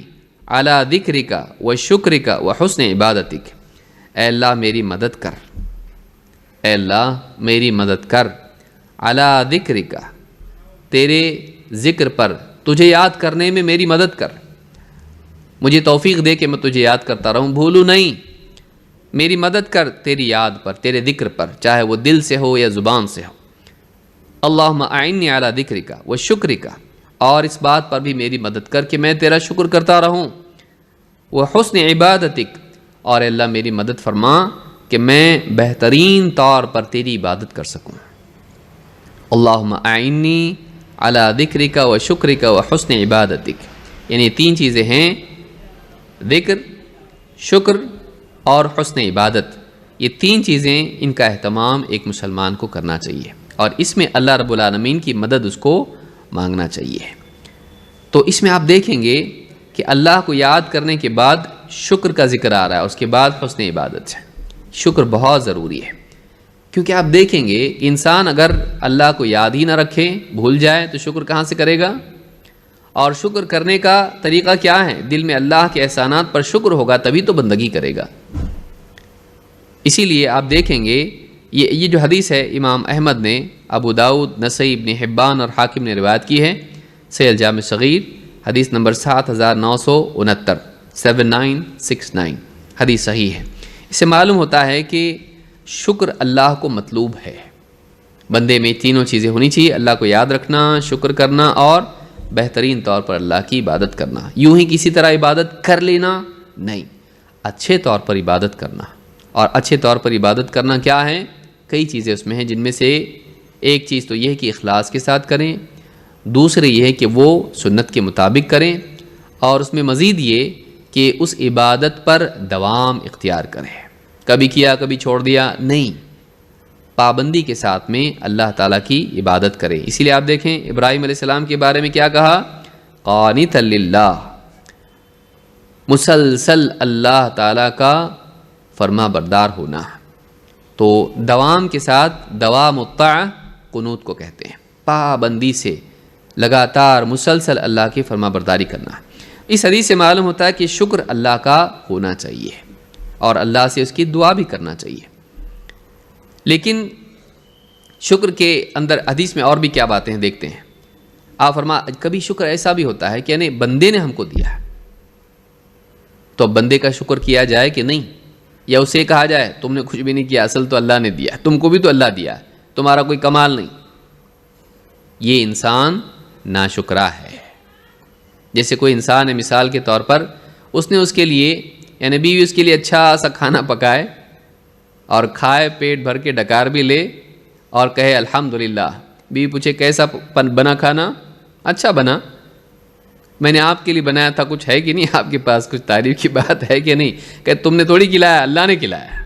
علی ذکرک و شکرک و حسن عبادتک، اے اللہ میری مدد کر، اے اللہ میری مدد کر، علی ذکرک تیرے ذکر پر، تجھے یاد کرنے میں میری مدد کر، مجھے توفیق دے کہ میں تجھے یاد کرتا رہوں، بھولوں نہیں، میری مدد کر تیری یاد پر، تیرے ذکر پر، چاہے وہ دل سے ہو یا زبان سے ہو۔ اللہم اعنی علی ذکرک و شکرک، اور اس بات پر بھی میری مدد کر کہ میں تیرا شکر کرتا رہوں، وہ حسن عبادتک، اور اللہ میری مدد فرما کہ میں بہترین طور پر تیری عبادت کر سکوں۔ اللہم اعنی علی ذکرک و شکرک و حسن عبادتک، یعنی تین چیزیں ہیں، ذکر، شکر اور حسن عبادت، یہ تین چیزیں ان کا اہتمام ایک مسلمان کو کرنا چاہیے، اور اس میں اللہ رب العالمین کی مدد اس کو مانگنا چاہیے۔ تو اس میں آپ دیکھیں گے کہ اللہ کو یاد کرنے کے بعد شکر کا ذکر آ رہا ہے، اس کے بعد حسن عبادت ہے۔ شکر بہت ضروری ہے، کیونکہ آپ دیکھیں گے انسان اگر اللہ کو یاد ہی نہ رکھے، بھول جائے، تو شکر کہاں سے کرے گا؟ اور شکر کرنے کا طریقہ کیا ہے؟ دل میں اللہ کے احسانات پر شکر ہوگا تبھی تو بندگی کرے گا۔ اسی لیے آپ دیکھیں گے یہ جو حدیث ہے امام احمد نے، ابو داؤد، نسائی، ابن حبان اور حاکم نے روایت کی ہے، صحیح الجامع صغیر حدیث نمبر 7969، 7969 حدیث صحیح ہے۔ اس سے معلوم ہوتا ہے کہ شکر اللہ کو مطلوب ہے، بندے میں تینوں چیزیں ہونی چاہیے، اللہ کو یاد رکھنا، شکر کرنا اور بہترین طور پر اللہ کی عبادت کرنا۔ یوں ہی کسی طرح عبادت کر لینا نہیں، اچھے طور پر عبادت کرنا۔ اور اچھے طور پر عبادت کرنا کیا ہے؟ کئی چیزیں اس میں ہیں، جن میں سے ایک چیز تو یہ ہے کہ اخلاص کے ساتھ کریں، دوسرے یہ ہے کہ وہ سنت کے مطابق کریں، اور اس میں مزید یہ کہ اس عبادت پر دوام اختیار کریں، کبھی کیا کبھی چھوڑ دیا نہیں، پابندی کے ساتھ میں اللہ تعالیٰ کی عبادت کرے۔ اسی لیے آپ دیکھیں ابراہیم علیہ السلام کے بارے میں کیا کہا؟ قانتا للہ، مسلسل اللہ تعالیٰ کا فرما بردار ہونا۔ تو دوام کے ساتھ، دوام الطاعہ قنوت کو کہتے ہیں، پابندی سے لگاتار مسلسل اللہ کی فرما برداری کرنا۔ اس حدیث سے معلوم ہوتا ہے کہ شکر اللہ کا ہونا چاہیے اور اللہ سے اس کی دعا بھی کرنا چاہیے۔ لیکن شکر کے اندر حدیث میں اور بھی کیا باتیں ہیں دیکھتے ہیں۔ آپ فرما کبھی شکر ایسا بھی ہوتا ہے کہ یعنی بندے نے ہم کو دیا ہے تو بندے کا شکر کیا جائے کہ نہیں، یا اسے کہا جائے تم نے کچھ بھی نہیں کیا، اصل تو اللہ نے دیا، تم کو بھی تو اللہ دیا ہے، تمہارا کوئی کمال نہیں۔ یہ انسان ناشکرا ہے۔ جیسے کوئی انسان ہے، مثال کے طور پر اس نے اس کے لیے یعنی بیوی اس کے لیے اچھا سا کھانا پکائے اور کھائے، پیٹ بھر کے ڈکار بھی لے اور کہے الحمدللہ، بیوی پوچھے کیسا بنا کھانا؟ اچھا بنا، میں نے آپ کے لیے بنایا تھا، کچھ ہے کہ نہیں آپ کے پاس، کچھ تعریف کی بات ہے کہ نہیں؟ کہ تم نے تھوڑی کھلایا، اللہ نے کھلایا۔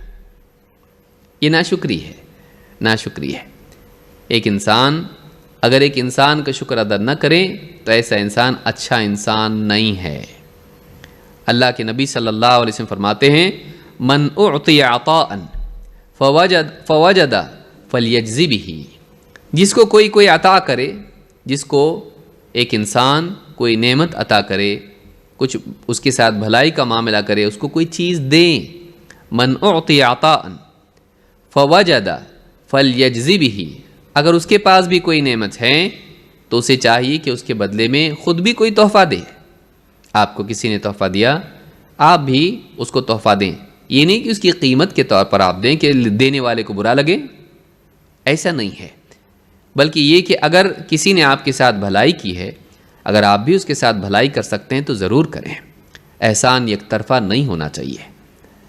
یہ ناشکری ہے، ناشکری ہے۔ اگر ایک انسان کا شکر ادا نہ کرے تو ایسا انسان اچھا انسان نہیں ہے۔ اللہ کے نبی صلی اللہ علیہ وسلم فرماتے ہیں من اعطی عطاء فوجد فلیجزی بہ، جس کو کوئی عطا کرے، جس کو ایک انسان کوئی نعمت عطا کرے، کچھ اس کے ساتھ بھلائی کا معاملہ کرے، اس کو کوئی چیز دے، من اعطی عطاء فوجد فلیجزی بہ، اگر اس کے پاس بھی کوئی نعمت ہے تو اسے چاہیے کہ اس کے بدلے میں خود بھی کوئی تحفہ دے۔ آپ کو کسی نے تحفہ دیا، آپ بھی اس کو تحفہ دیں، یہ نہیں کہ اس کی قیمت کے طور پر آپ دیں کہ دینے والے کو برا لگے، ایسا نہیں ہے۔ بلکہ یہ کہ اگر کسی نے آپ کے ساتھ بھلائی کی ہے، اگر آپ بھی اس کے ساتھ بھلائی کر سکتے ہیں تو ضرور کریں۔ احسان یک طرفہ نہیں ہونا چاہیے،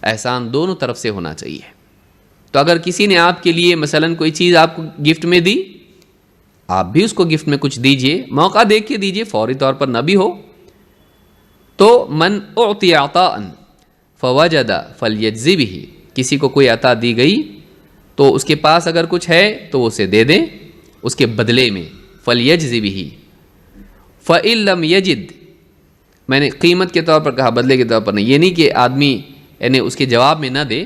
احسان دونوں طرف سے ہونا چاہیے۔ تو اگر کسی نے آپ کے لیے مثلاً کوئی چیز آپ کو گفٹ میں دی، آپ بھی اس کو گفٹ میں کچھ دیجئے، موقع دیکھ کے دیجئے، فوری طور پر نہ بھی ہو۔ تو من اعطی عطاء فوجد فلیجزی بہ، کسی کو کوئی عطا دی گئی تو اس کے پاس اگر کچھ ہے تو اسے دے دیں اس کے بدلے میں، فلیجزی بہ۔ فإن لم یجد، میں نے قیمت کے طور پر کہا، بدلے کے طور پر نہیں، یہ نہیں کہ آدمی یعنی اس کے جواب میں نہ دے،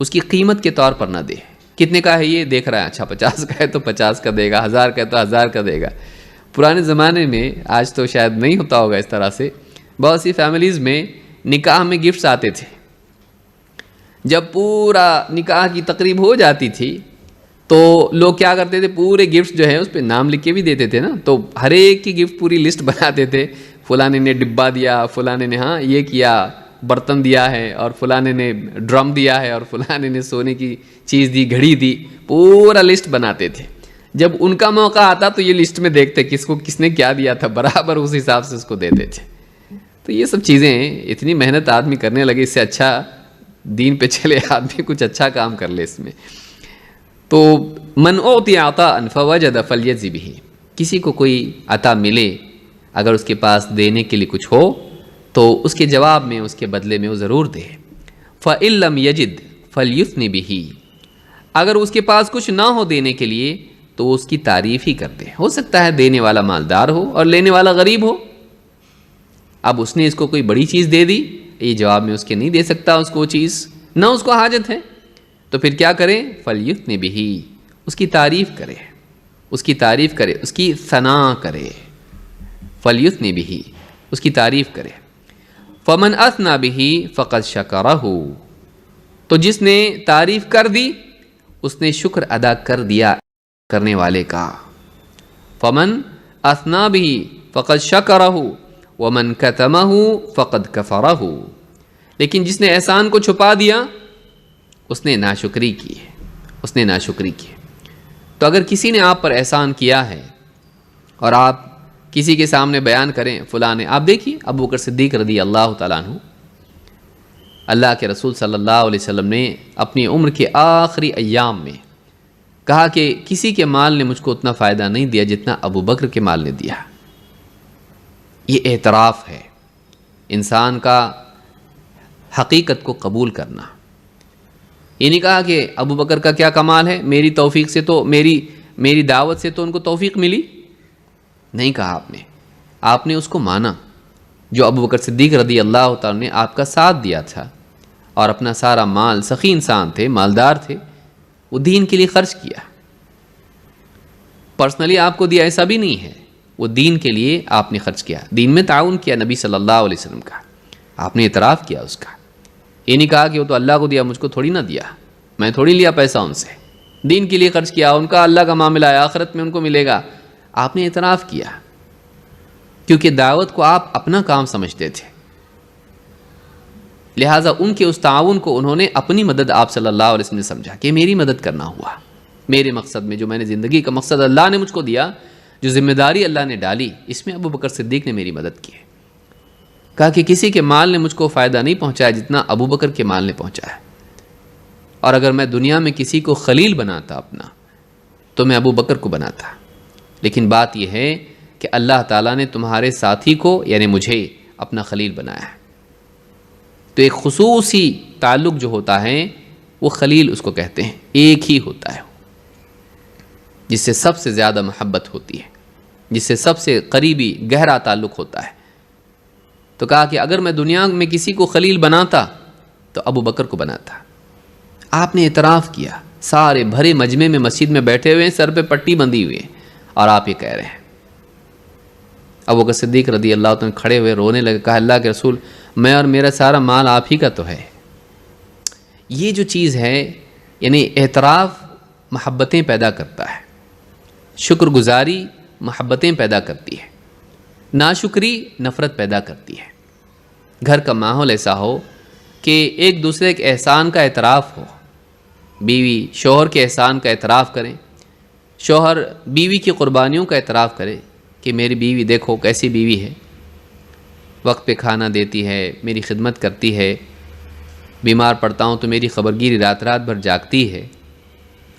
اس کی قیمت کے طور پر نہ دے۔ کتنے کا ہے یہ دیکھ رہا ہے، اچھا 50 کا ہے تو 50 کا دے گا، 1000 کا ہے تو 1000 کا دے گا۔ پرانے زمانے میں، آج تو شاید نہیں ہوتا ہوگا اس طرح سے، بہت سی فیملیز میں نکاح میں گفٹس آتے تھے۔ جب پورا نکاح کی تقریب ہو جاتی تھی تو لوگ کیا کرتے تھے، پورے گفٹس جو ہے اس پہ نام لکھ کے بھی دیتے تھے نا، تو ہر ایک کی گفٹ پوری لسٹ بناتے تھے، فلانے نے ڈبہ دیا، فلانے نے ہاں یہ کیا، برتن دیا ہے، اور فلانے نے ڈرم دیا ہے، اور فلانے نے سونے کی چیز دی، گھڑی دی، پورا لسٹ بناتے تھے۔ جب ان کا موقع آتا تو یہ لسٹ میں دیکھتے کس کو کس نے کیا دیا تھا، برابر اس حساب سے اس کو دیتے تھے۔ تو یہ سب چیزیں، اتنی محنت آدمی کرنے لگے، اس سے اچھا دین پہ چلے، آدمی کچھ اچھا کام کر لے اس میں۔ تو من اعطی عطاء فوجد فلیجزی بہ، کسی کو کوئی عطا ملے، اگر اس کے پاس دینے کے لیے کچھ ہو تو اس کے جواب میں، اس کے بدلے میں وہ ضرور دے۔ فإن لم یجد فلیثنی بہ، اگر اس کے پاس کچھ نہ ہو دینے کے لیے تو وہ اس کی تعریف ہی کرتے۔ ہو سکتا ہے دینے والا مالدار ہو اور لینے والا غریب ہو، اب اس نے اس کو کوئی بڑی چیز دے دی، یہ جواب میں اس کے نہیں دے سکتا اس کو چیز، نہ اس کو حاجت ہے، تو پھر کیا کرے، فلیثنی بہ، اس کی تعریف کرے، اس کی تعریف کرے، اس کی ثنا کرے، فلیثنی بہ، اس کی تعریف کرے۔ فمن اثنى بہ فقد شکرہ، تو جس نے تعریف کر دی اس نے شکر ادا کر دیا کرنے والے کا۔ فمن اثنى بہ فقد شکرہ ومن کتمہ فقد کفرہ، لیکن جس نے احسان کو چھپا دیا اس نے ناشکری کی ہے، اس نے ناشکری کی۔ تو اگر کسی نے آپ پر احسان کیا ہے اور آپ کسی کے سامنے بیان کریں فلاں نے، آپ دیکھیے ابو بکر صدیق رضی اللہ تعالیٰ عنہ، اللہ کے رسول صلی اللہ علیہ وسلم نے اپنی عمر کے آخری ایام میں کہا کہ کسی کے مال نے مجھ کو اتنا فائدہ نہیں دیا جتنا ابو بکر کے مال نے دیا۔ یہ اعتراف ہے انسان کا حقیقت کو قبول کرنا۔ یہ نہیں کہا کہ ابو بکر کا کیا کمال ہے، میری توفیق سے تو میری دعوت سے تو ان کو توفیق ملی، نہیں کہا آپ نے اس کو مانا جو ابو بکر صدیق رضی اللہ تعالیٰ نے آپ کا ساتھ دیا تھا، اور اپنا سارا مال، سخی انسان تھے، مالدار تھے، وہ دین کے لیے خرچ کیا۔ پرسنلی آپ کو دیا ایسا بھی نہیں ہے، وہ دین کے لیے آپ نے خرچ کیا، دین میں تعاون کیا نبی صلی اللہ علیہ وسلم کا، آپ نے اعتراف کیا اس کا۔ یہ نہیں کہا کہ وہ تو اللہ کو دیا، مجھ کو تھوڑی نہ دیا، میں تھوڑی لیا پیسہ ان سے، دین کے لیے خرچ کیا، ان کا اللہ کا معاملہ ہے، آخرت میں ان کو ملے گا۔ آپ نے اعتراف کیا، کیونکہ دعوت کو آپ اپنا کام سمجھتے تھے، لہٰذا ان کے اس تعاون کو انہوں نے اپنی مدد آپ صلی اللہ علیہ وسلم نے سمجھا کہ میری مدد کرنا ہوا، میرے مقصد میں، جو میں نے زندگی کا مقصد اللہ نے مجھ کو دیا، جو ذمہ داری اللہ نے ڈالی، اس میں ابو بکر صدیق نے میری مدد کی ہے۔ کہا کہ کسی کے مال نے مجھ کو فائدہ نہیں پہنچایا جتنا ابو بکر کے مال نے پہنچایا، اور اگر میں دنیا میں کسی کو خلیل بناتا اپنا تو میں ابو بکر کو بناتا، لیکن بات یہ ہے کہ اللہ تعالیٰ نے تمہارے ساتھی کو یعنی مجھے اپنا خلیل بنایا ہے، تو ایک خصوصی تعلق جو ہوتا ہے وہ خلیل اس کو کہتے ہیں، ایک ہی ہوتا ہے جس سے سب سے زیادہ محبت ہوتی ہے، جس سے سب سے قریبی گہرا تعلق ہوتا ہے۔ تو کہا کہ اگر میں دنیا میں کسی کو خلیل بناتا تو ابو بکر کو بناتا۔ آپ نے اعتراف کیا، سارے بھرے مجمع میں مسجد میں بیٹھے ہوئے ہیں، سر پہ پٹی بندھی ہوئی ہے، اور آپ یہ کہہ رہے ہیں۔ ابو بکر صدیق رضی اللہ عنہ کھڑے ہوئے رونے لگے، کہا اللہ کے رسول میں اور میرا سارا مال آپ ہی کا تو ہے۔ یہ جو چیز ہے یعنی اعتراف محبتیں پیدا کرتا ہے، شکر گزاری محبتیں پیدا کرتی ہے، ناشکری نفرت پیدا کرتی ہے۔ گھر کا ماحول ایسا ہو کہ ایک دوسرے کے احسان کا اعتراف ہو، بیوی شوہر کے احسان کا اعتراف کریں، شوہر بیوی کی قربانیوں کا اعتراف کرے کہ میری بیوی دیکھو کیسی بیوی ہے، وقت پہ کھانا دیتی ہے، میری خدمت کرتی ہے، بیمار پڑتا ہوں تو میری خبرگیری رات رات بھر جاگتی ہے.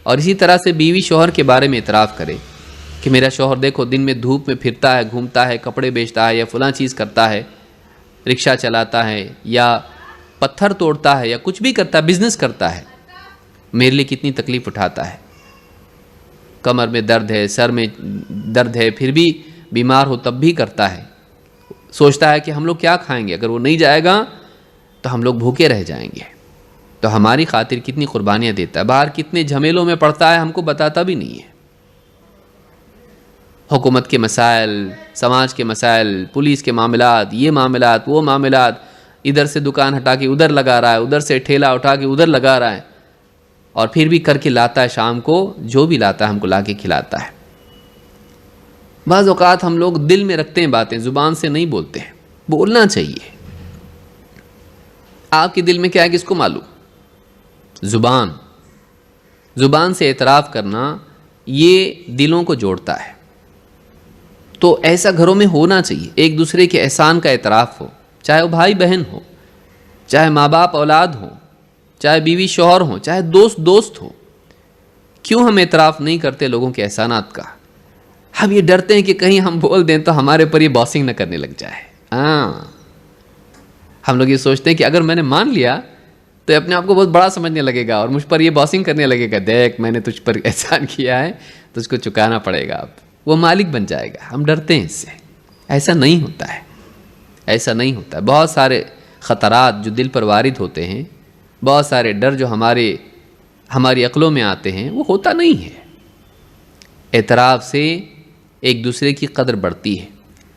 اور اسی طرح سے بیوی شوہر کے بارے میں اعتراف کرے کہ میرا شوہر دیکھو دن میں دھوپ میں پھرتا ہے، گھومتا ہے، کپڑے بیچتا ہے یا فلاں چیز کرتا ہے، رکشہ چلاتا ہے یا پتھر توڑتا ہے یا کچھ بھی کرتا ہے، بزنس کرتا ہے، میرے لیے کتنی تکلیف اٹھاتا ہے. کمر میں درد ہے، سر میں درد ہے، پھر بھی بیمار ہو تب بھی کرتا ہے. سوچتا ہے کہ ہم لوگ کیا کھائیں گے، اگر وہ نہیں جائے گا تو ہم لوگ بھوکے رہ جائیں گے. تو ہماری خاطر کتنی قربانیاں دیتا ہے، باہر کتنے جھمیلوں میں پڑتا ہے، ہم کو بتاتا بھی نہیں ہے. حکومت کے مسائل، سماج کے مسائل، پولیس کے معاملات، یہ معاملات، وہ معاملات، ادھر سے دکان ہٹا کے ادھر لگا رہا ہے، ادھر سے ٹھیلا اٹھا کے ادھر لگا رہا ہے، اور پھر بھی کر کے لاتا ہے، شام کو جو بھی لاتا ہے ہم کو لا کے کھلاتا ہے. بعض اوقات ہم لوگ دل میں رکھتے ہیں باتیں، زبان سے نہیں بولتے ہیں. بولنا چاہیے. آپ کے دل میں کیا ہے کس کو معلوم؟ زبان سے اعتراف کرنا یہ دلوں کو جوڑتا ہے. تو ایسا گھروں میں ہونا چاہیے، ایک دوسرے کے احسان کا اعتراف ہو، چاہے وہ بھائی بہن ہو، چاہے ماں باپ اولاد ہو، چاہے بیوی شوہر ہو، چاہے دوست ہو. کیوں ہم اعتراف نہیں کرتے لوگوں کے احسانات کا؟ ہم یہ ڈرتے ہیں کہ کہیں ہم بول دیں تو ہمارے پر یہ باسنگ نہ کرنے لگ جائے. ہم لوگ یہ سوچتے ہیں کہ اگر میں نے مان لیا تو اپنے آپ کو بہت بڑا سمجھنے لگے گا اور مجھ پر یہ باسنگ کرنے لگے گا، دیکھ میں نے تجھ پر احسان کیا ہے، تجھ کو چکانا پڑے گا، اب وہ مالک بن جائے گا. ہم ڈرتے ہیں اس سے. ایسا نہیں ہوتا ہے، ایسا نہیں ہوتا ہے. بہت سارے خطرات جو دل پر وارد ہوتے ہیں، بہت سارے ڈر جو ہماری عقلوں میں آتے ہیں، وہ ہوتا نہیں ہے. اعتراف سے ایک دوسرے کی قدر بڑھتی ہے،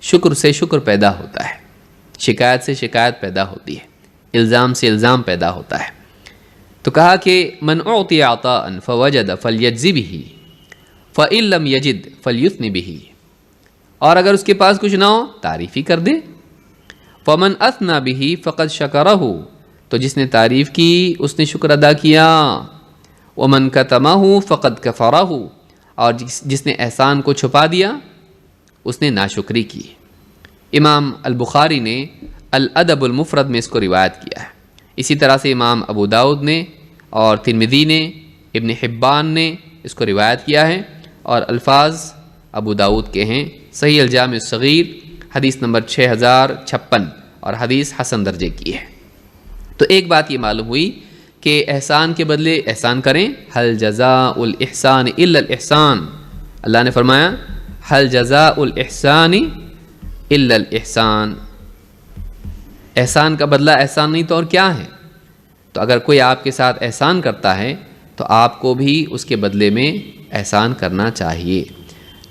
شکر سے شکر پیدا ہوتا ہے، شکایت سے شکایت پیدا ہوتی ہے، الزام سے الزام پیدا ہوتا ہے. تو کہا کہ من اعطی عطاء فوجد فلیجزی بہ فإن لم یجد فلیثن بہ، اور اگر اس کے پاس کچھ نہ ہو تعریف ہی کر دے. فمن اثنى بہ فقد شکرہ، تو جس نے تعریف کی اس نے شکر ادا کیا. ومن کتمہ فقد کفرہ، اور جس نے احسان کو چھپا دیا اس نے ناشکری کی. امام البخاری نے الادب المفرد میں اس کو روایت کیا ہے. اسی طرح سے امام ابو داؤد نے اور ترمذی نے، ابن حبان نے اس کو روایت کیا ہے، اور الفاظ ابو داؤد کے ہیں. صحیح الجامع الصغیر حدیث نمبر 6056 اور حدیث حسن درجے کی ہے. تو ایک بات یہ معلوم ہوئی کہ احسان کے بدلے احسان کریں. هل جزاء الاحسان الا الاحسان، اللہ نے فرمایا هل جزاء الاحسان الا الاحسان. احسان کا بدلہ احسان نہیں تو اور کیا ہے؟ تو اگر کوئی آپ کے ساتھ احسان کرتا ہے تو آپ کو بھی اس کے بدلے میں احسان کرنا چاہیے.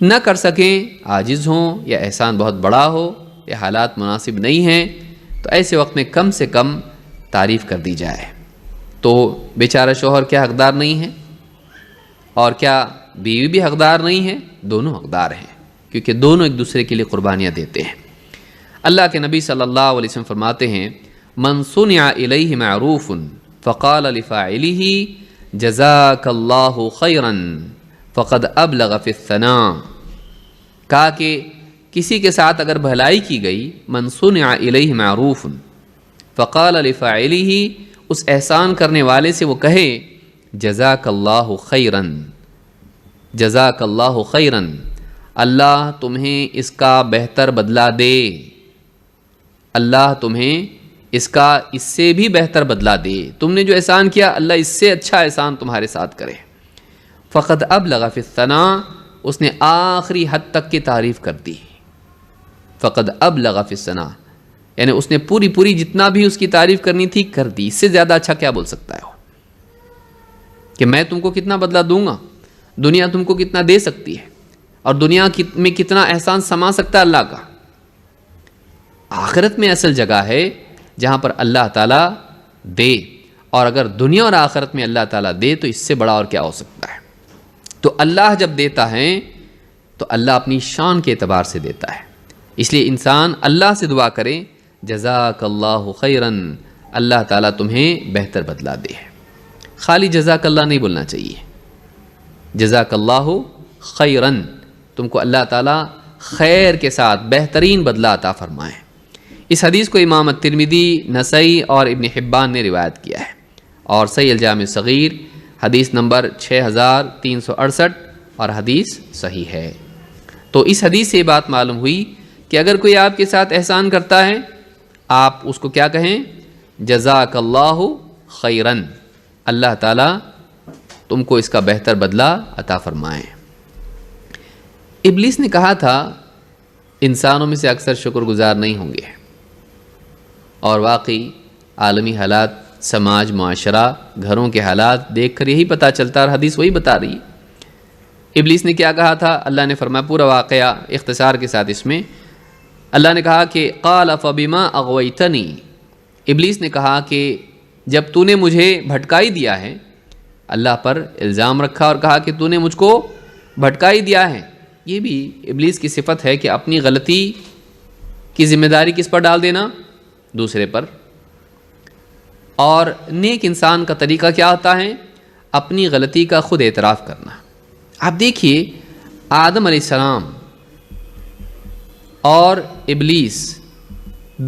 نہ کر سکیں، عاجز ہوں، یا احسان بہت بڑا ہو، یا حالات مناسب نہیں ہیں، تو ایسے وقت میں کم سے کم تعریف کر دی جائے. تو بیچارہ شوہر کیا حقدار نہیں ہے، اور کیا بیوی بھی حقدار نہیں ہے؟ دونوں حقدار ہیں، کیونکہ دونوں ایک دوسرے کے لیے قربانیاں دیتے ہیں. اللہ کے نبی صلی اللہ علیہ وسلم فرماتے ہیں من صنع الیہ معروف فقال لفاعلہ جزاک اللہ خیرا فقد ابلغ فی الثناء. کہا کہ کسی کے ساتھ اگر بھلائی کی گئی، من صنع الیہ معروف فقال لفاعلہ، اس احسان کرنے والے سے وہ کہے جزاک اللہ خیرا، جزاک اللہ خیرا، اللہ تمہیں اس کا بہتر بدلہ دے، اللہ تمہیں اس سے بھی بہتر بدلہ دے. تم نے جو احسان کیا اللہ اس سے اچھا احسان تمہارے ساتھ کرے. فقد ابلغ فی الثناء، اس نے آخری حد تک کی تعریف کر دی. فقد ابلغ فی الثناء یعنی اس نے پوری جتنا بھی اس کی تعریف کرنی تھی کر دی. اس سے زیادہ اچھا کیا بول سکتا ہے وہ؟ کہ میں تم کو کتنا بدلہ دوں گا، دنیا تم کو کتنا دے سکتی ہے، اور دنیا میں کتنا احسان سما سکتا ہے اللہ کا. آخرت میں اصل جگہ ہے جہاں پر اللہ تعالیٰ دے، اور اگر دنیا اور آخرت میں اللہ تعالیٰ دے تو اس سے بڑا اور کیا ہو سکتا ہے. تو اللہ جب دیتا ہے تو اللہ اپنی شان کے اعتبار سے دیتا ہے. اس لیے انسان اللہ سے دعا کرے جزاک اللہ خیرن، اللہ تعالیٰ تمہیں بہتر بدلہ دے. خالی جزاک اللہ نہیں بولنا چاہیے، جزاک اللہ خیرن، تم کو اللہ تعالیٰ خیر کے ساتھ بہترین بدلہ عطا فرمائے۔ اس حدیث کو امام الترمذی، نسائی اور ابن حبان نے روایت کیا ہے، اور صحیح الجامع صغیر حدیث نمبر 6368 اور حدیث صحیح ہے۔ تو اس حدیث سے یہ بات معلوم ہوئی کہ اگر کوئی آپ کے ساتھ احسان کرتا ہے، آپ اس کو کیا کہیں؟ جزاک اللہ خیرن، اللہ تعالیٰ تم کو اس کا بہتر بدلہ عطا فرمائیں۔ ابلیس نے کہا تھا انسانوں میں سے اکثر شکر گزار نہیں ہوں گے، اور واقعی عالمی حالات، سماج، معاشرہ، گھروں کے حالات دیکھ کر یہی پتہ چلتا، اور حدیث وہی بتا رہی ہے۔ ابلیس نے کیا کہا تھا؟ اللہ نے فرمایا، پورا واقعہ اختصار کے ساتھ اس میں اللہ نے کہا کہ قال فبما اغویتنی، ابلیس نے کہا کہ جب تو نے مجھے بھٹکائی دیا ہے، اللہ پر الزام رکھا اور کہا کہ تو نے مجھ کو بھٹکائی دیا ہے۔ یہ بھی ابلیس کی صفت ہے کہ اپنی غلطی کی ذمہ داری کس پر ڈال دینا؟ دوسرے پر۔ اور نیک انسان کا طریقہ کیا ہوتا ہے؟ اپنی غلطی کا خود اعتراف کرنا۔ آپ دیکھیے آدم علیہ السلام اور ابلیس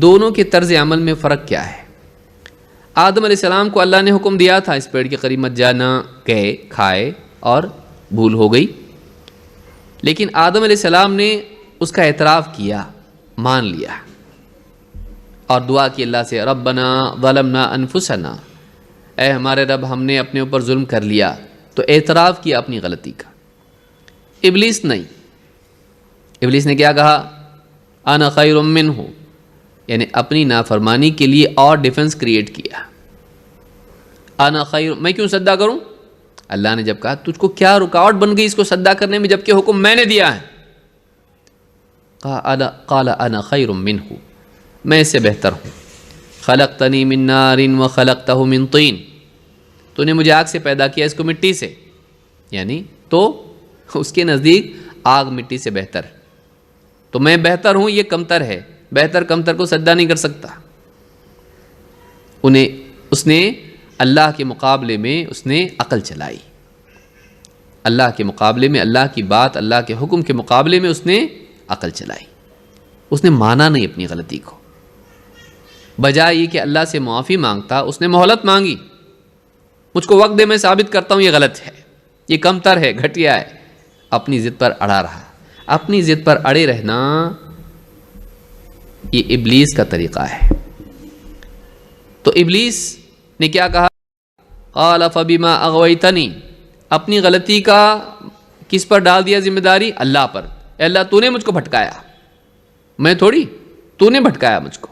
دونوں کے طرز عمل میں فرق کیا ہے؟ آدم علیہ السلام کو اللہ نے حکم دیا تھا اس پیڑ کے قریب مت جانا، گئے، کھائے اور بھول ہو گئی، لیکن آدم علیہ السلام نے اس کا اعتراف کیا، مان لیا، اور دعا کی اللہ سے، ربنا ظلمنا انفسنا، اے ہمارے رب ہم نے اپنے اوپر ظلم کر لیا، تو اعتراف کیا اپنی غلطی کا۔ ابلیس نہیں، ابلیس نے کیا کہا؟ انا خیر منہ، یعنی اپنی نافرمانی کے لیے اور ڈیفنس کریٹ کیا۔ انا خیر، میں کیوں سجدہ کروں؟ اللہ نے جب کہا تجھ کو کیا رکاوٹ بن گئی اس کو سجدہ کرنے میں، جبکہ حکم میں نے دیا ہے؟ قال انا خیر منہ، میں اس سے بہتر ہوں۔ خلقتنی من نار وخلقتہ من طین، تو نے مجھے آگ سے پیدا کیا، اس کو مٹی سے، یعنی تو اس کے نزدیک آگ مٹی سے بہتر، تو میں بہتر ہوں، یہ کمتر ہے، بہتر کمتر کو سجدہ نہیں کر سکتا۔ اس نے اللہ کے مقابلے میں اس نے عقل چلائی، اللہ کے مقابلے میں، اللہ کی بات، اللہ کے حکم کے مقابلے میں اس نے عقل چلائی، اس نے مانا نہیں اپنی غلطی کو، بجائے یہ کہ اللہ سے معافی مانگتا اس نے مہلت مانگی، مجھ کو وقت دے، میں ثابت کرتا ہوں یہ غلط ہے، یہ کمتر ہے، گھٹیا ہے، اپنی ضد پر اڑا رہا۔ اپنی ضد پر اڑے رہنا یہ ابلیس کا طریقہ ہے۔ تو ابلیس نے کیا کہا؟ قال فبما اغویتنی، اپنی غلطی کا کس پر ڈال دیا ذمہ داری؟ اللہ پر۔ اے اللہ تو نے مجھ کو بھٹکایا، میں تھوڑی، تو نے بھٹکایا مجھ کو۔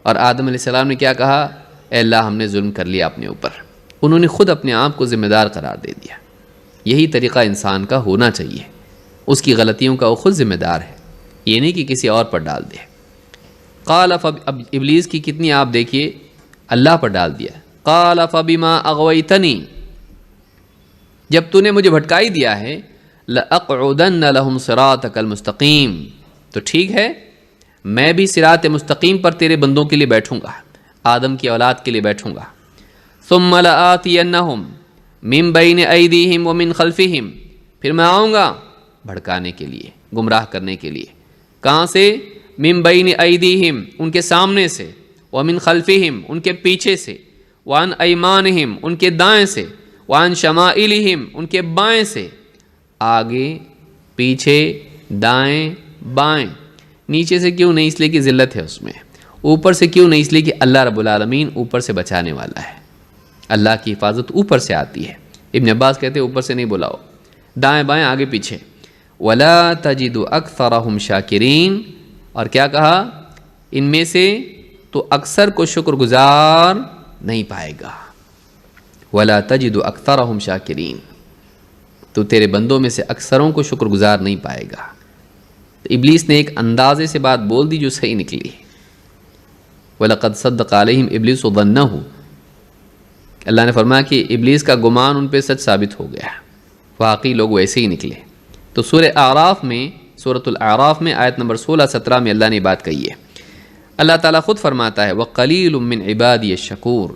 اور آدم علیہ السلام نے کیا کہا؟ اے اللہ ہم نے ظلم کر لیا اپنے اوپر، انہوں نے خود اپنے آپ کو ذمہ دار قرار دے دیا۔ یہی طریقہ انسان کا ہونا چاہیے، اس کی غلطیوں کا وہ خود ذمہ دار ہے، یہ نہیں کہ کسی اور پر ڈال دے۔ قال اب ابلیس کی کتنی آپ دیکھیے، اللہ پر ڈال دیا۔ قال فبما اغویتنی، جب تو نے مجھے بھٹکائی دیا ہے، لأقعدن لهم صراطک المستقیم، تو ٹھیک ہے میں بھی صراط مستقیم پر تیرے بندوں کے لیے بیٹھوں گا، آدم کی اولاد کے لیے بیٹھوں گا۔ ثم لآتینہم من بین ایدیہم ومن خلفہم، پھر میں آؤں گا بھڑکانے کے لیے، گمراہ کرنے کے لیے۔ کہاں سے؟ من بین ایدیہم، ان کے سامنے سے، ومن خلفہم، ان کے پیچھے سے، وعن ایمانہم، ان کے دائیں سے، وعن شمائلہم، ان کے بائیں سے۔ آگے، پیچھے، دائیں، بائیں۔ نیچے سے کیوں نہیں؟ اس لیے کہ ذلت ہے اس میں۔ اوپر سے کیوں نہیں؟ اس لیے کہ اللہ رب العالمین اوپر سے بچانے والا ہے، اللہ کی حفاظت اوپر سے آتی ہے۔ ابن عباس کہتے ہیں اوپر سے نہیں بلاؤ، دائیں بائیں، آگے پیچھے۔ وَلَا تَجِدُ أَكْثَرَهُمْ شَاكِرِينَ، اور کیا کہا؟ ان میں سے تو اکثر کو شکر گزار نہیں پائے گا۔ وَلَا تَجِدُ أَكْثَرَهُمْ شَاكِرِينَ، تو تیرے بندوں میں سے اکثروں کو شکر گزار نہیں پائے گا۔ تو ابلیس نے ایک اندازے سے بات بول دی جو صحیح نکلی۔ وَلَقَدْ صَدَّقَ عَلَيْهِمْ إِبْلِيسُ ظَنَّهُ، اللہ نے فرمایا کہ ابلیس کا گمان ان پہ سچ ثابت ہو گیا، واقعی لوگ ویسے ہی نکلے۔ تو سورۃ الاعراف میں آیت نمبر 16-17 میں اللہ نے بات کہی ہے۔ اللہ تعالیٰ خود فرماتا ہے وَقَلِيلٌ مِّنْ عِبَادِيَ الشَّكُورُ،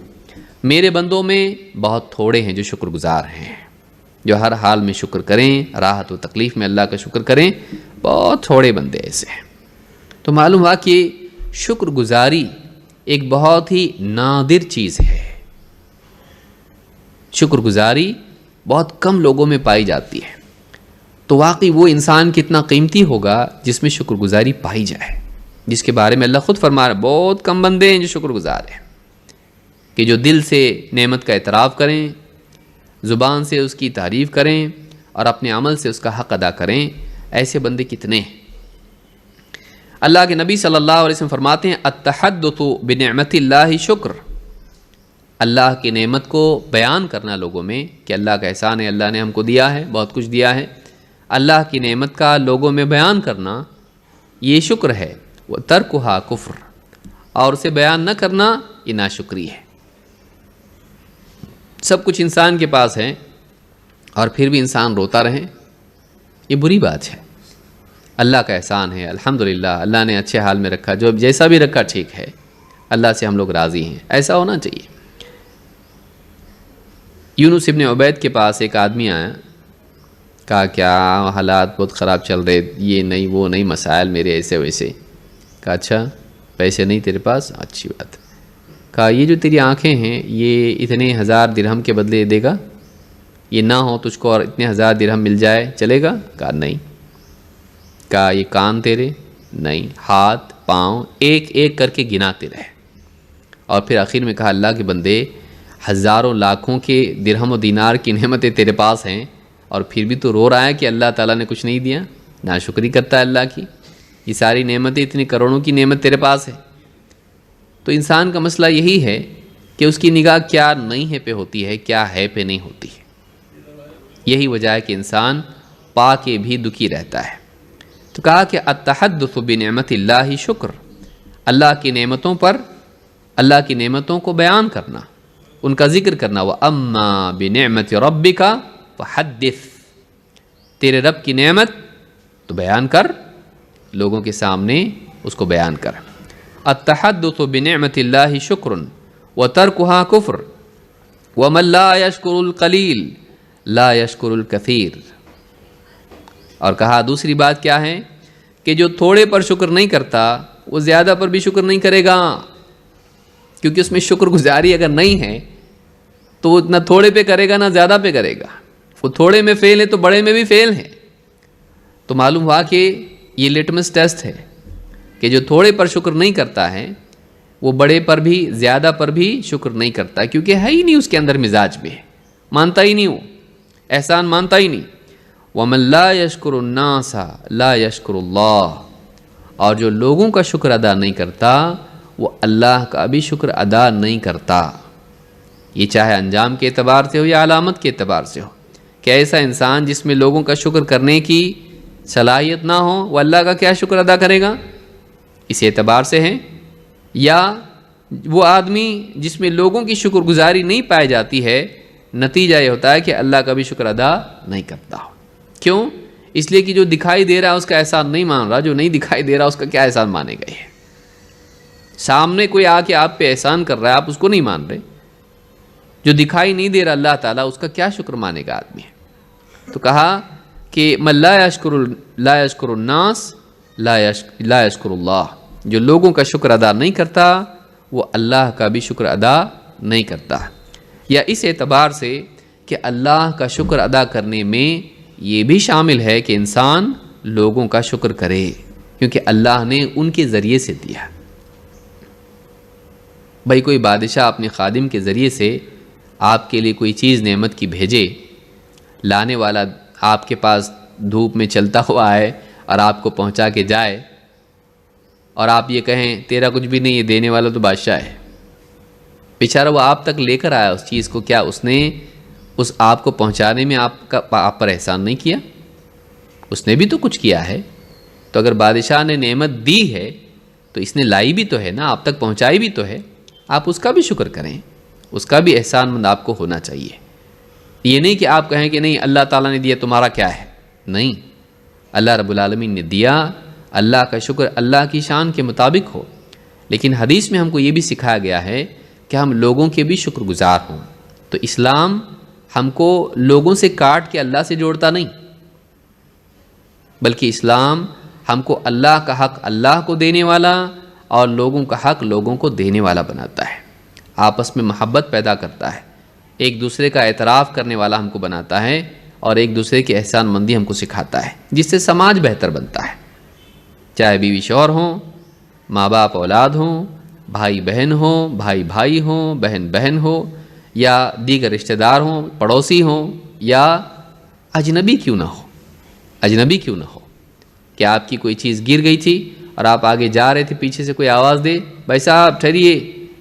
میرے بندوں میں بہت تھوڑے ہیں جو شکر گزار ہیں۔ جو ہر حال میں شکر کریں، راحت و تکلیف میں اللہ کا شکر کریں، بہت تھوڑے بندے ایسے ہیں۔ تو معلوم ہوا کہ شکر گزاری ایک بہت ہی نادر چیز ہے، شکر گزاری بہت کم لوگوں میں پائی جاتی ہے۔ تو واقعی وہ انسان کتنا قیمتی ہوگا جس میں شکر گزاری پائی جائے، جس کے بارے میں اللہ خود فرما رہا ہے بہت کم بندے ہیں جو شکر گزار ہیں، کہ جو دل سے نعمت کا اعتراف کریں، زبان سے اس کی تعریف کریں اور اپنے عمل سے اس کا حق ادا کریں، ایسے بندے کتنے ہیں۔ اللہ کے نبی صلی اللہ علیہ وسلم فرماتے ہیں التحدث بنعمت اللہ شکر، اللہ کی نعمت کو بیان کرنا لوگوں میں کہ اللہ کا احسان ہے، اللہ نے ہم کو دیا ہے، بہت کچھ دیا ہے، اللہ کی نعمت کا لوگوں میں بیان کرنا یہ شکر ہے۔ وہ ترکھا کفر، اور اسے بیان نہ کرنا یہ ناشکری ہے۔ سب کچھ انسان کے پاس ہے اور پھر بھی انسان روتا رہے، یہ بری بات ہے۔ اللہ کا احسان ہے، الحمدللہ اللہ نے اچھے حال میں رکھا، جو جیسا بھی رکھا ٹھیک ہے، اللہ سے ہم لوگ راضی ہیں، ایسا ہونا چاہیے۔ یونس ابن عبید کے پاس ایک آدمی آیا، کہا کیا حالات بہت خراب چل رہے، یہ نہیں وہ نہیں، مسائل میرے ایسے ویسے۔ کہا اچھا پیسے نہیں تیرے پاس، اچھی بات۔ کہا یہ جو تیری آنکھیں ہیں یہ اتنے 1000 درہم کے بدلے دے گا؟ یہ نہ ہو تجھ کو اور اتنے 1000 درہم مل جائے چلے گا؟ کہا نہیں۔ کہا یہ کان تیرے؟ نہیں۔ ہاتھ پاؤں ایک ایک کر کے گناتے رہے، اور پھر آخر میں کہا اللہ کے بندے ہزاروں لاکھوں کے درہم و دینار کی نعمتیں تیرے پاس ہیں اور پھر بھی تو رو رہا ہے کہ اللہ تعالیٰ نے کچھ نہیں دیا، ناشکری کرتا ہے اللہ کی۔ یہ ساری نعمتیں، اتنی کروڑوں کی نعمت تیرے پاس ہے۔ تو انسان کا مسئلہ یہی ہے کہ اس کی نگاہ کیا نہیں ہے پہ ہوتی ہے، کیا ہے پہ نہیں ہوتی ہے۔ یہی وجہ ہے کہ انسان پا کے بھی دکھی رہتا ہے۔ تو کہا کہ التحدث بنعمت اللہ شکر، اللہ کی نعمتوں پر، اللہ کی نعمتوں کو بیان کرنا، ان کا ذکر کرنا۔ وَأَمَّا بِنِعْمَةِ رَبِّكَ فَحَدِّثْ، تیرے رب کی نعمت تو بیان کر، لوگوں کے سامنے اس کو بیان کر۔ التحدث بنعمت اللہ شکر وترکها کفر ومن لا یشکر القلیل لا یشکر الکثیر۔ اور کہا دوسری بات کیا ہے کہ جو تھوڑے پر شکر نہیں کرتا وہ زیادہ پر بھی شکر نہیں کرے گا، کیونکہ اس میں شکر گزاری اگر نہیں ہے تو وہ نہ تھوڑے پہ کرے گا نہ زیادہ پہ کرے گا۔ وہ تھوڑے میں فیل ہے تو بڑے میں بھی فیل ہے۔ تو معلوم ہوا کہ یہ لٹمس ٹیسٹ ہے کہ جو تھوڑے پر شکر نہیں کرتا ہے وہ بڑے پر بھی، زیادہ پر بھی شکر نہیں کرتا، کیونکہ ہے ہی نہیں اس کے اندر مزاج میں، مانتا ہی نہیں، وہ احسان مانتا ہی نہیں۔ وَمَن لَا يَشْكُرُ النَّاسَ لَا يَشْكُرُ اللَّهُ، اور جو لوگوں کا شکر ادا نہیں کرتا وہ اللہ کا بھی شکر ادا نہیں کرتا۔ یہ چاہے انجام کے اعتبار سے ہو یا علامت کے اعتبار سے ہو، کہ ایسا انسان جس میں لوگوں کا شکر کرنے کی صلاحیت نہ ہو وہ اللہ کا کیا شکر ادا کرے گا، اس اعتبار سے ہے۔ یا وہ آدمی جس میں لوگوں کی شکر گزاری نہیں پائی جاتی ہے، نتیجہ یہ ہوتا ہے کہ اللہ کا بھی شکر ادا نہیں کرتا ہو۔ کیوں؟ اس لیے کہ جو دکھائی دے رہا ہے اس کا احسان نہیں مان رہا، جو نہیں دکھائی دے رہا اس کا کیا احسان مانے گا۔ ہے سامنے کوئی آ کے آپ پہ احسان کر رہا ہے، آپ اس کو نہیں مان رہے، جو دکھائی نہیں دے رہا اللہ تعالیٰ اس کا کیا شکر مانے گا آدمی۔ تو کہا کہ من لا یشکر الناس لا یشکر اللہ، جو لوگوں کا شکر ادا نہیں کرتا وہ اللہ کا بھی شکر ادا نہیں کرتا۔ یا اس اعتبار سے کہ اللہ کا شکر ادا کرنے میں یہ بھی شامل ہے کہ انسان لوگوں کا شکر کرے، کیونکہ اللہ نے ان کے ذریعے سے دیا۔ بھائی کوئی بادشاہ اپنے خادم کے ذریعے سے آپ کے لیے کوئی چیز نعمت کی بھیجے، لانے والا آپ کے پاس دھوپ میں چلتا ہوا آئے اور آپ کو پہنچا کے جائے، اور آپ یہ کہیں تیرا کچھ بھی نہیں، یہ دینے والا تو بادشاہ ہے۔ بیچارہ وہ آپ تک لے کر آیا اس چیز کو، کیا اس نے اس آپ کو پہنچانے میں آپ پر احسان نہیں کیا؟ اس نے بھی تو کچھ کیا ہے۔ تو اگر بادشاہ نے نعمت دی ہے تو اس نے لائی بھی تو ہے نا، آپ تک پہنچائی بھی تو ہے، آپ اس کا بھی شکر کریں، اس کا بھی احسان مند آپ کو ہونا چاہیے۔ یہ نہیں کہ آپ کہیں کہ نہیں اللہ تعالیٰ نے دیا تمہارا کیا ہے، نہیں، اللہ رب العالمین نے دیا، اللہ کا شکر اللہ کی شان کے مطابق ہو۔ لیکن حدیث میں ہم کو یہ بھی سکھایا گیا ہے کہ ہم لوگوں کے بھی شکر گزار ہوں۔ تو اسلام ہم کو لوگوں سے کاٹ کے اللہ سے جوڑتا نہیں، بلکہ اسلام ہم کو اللہ کا حق اللہ کو دینے والا اور لوگوں کا حق لوگوں کو دینے والا بناتا ہے، آپس میں محبت پیدا کرتا ہے، ایک دوسرے کا اعتراف کرنے والا ہم کو بناتا ہے اور ایک دوسرے کی احسان مندی ہم کو سکھاتا ہے، جس سے سماج بہتر بنتا ہے، چاہے بیوی شوہر ہوں، ماں باپ اولاد ہوں، بھائی بہن ہوں، بھائی بھائی ہوں، بہن بہن ہو، یا دیگر رشتہ دار ہوں، پڑوسی ہوں، یا اجنبی کیوں نہ ہو، اجنبی کیوں نہ ہو کہ آپ کی کوئی چیز گر گئی تھی اور آپ آگے جا رہے تھے، پیچھے سے کوئی آواز دے، بھائی صاحب ٹھہریے،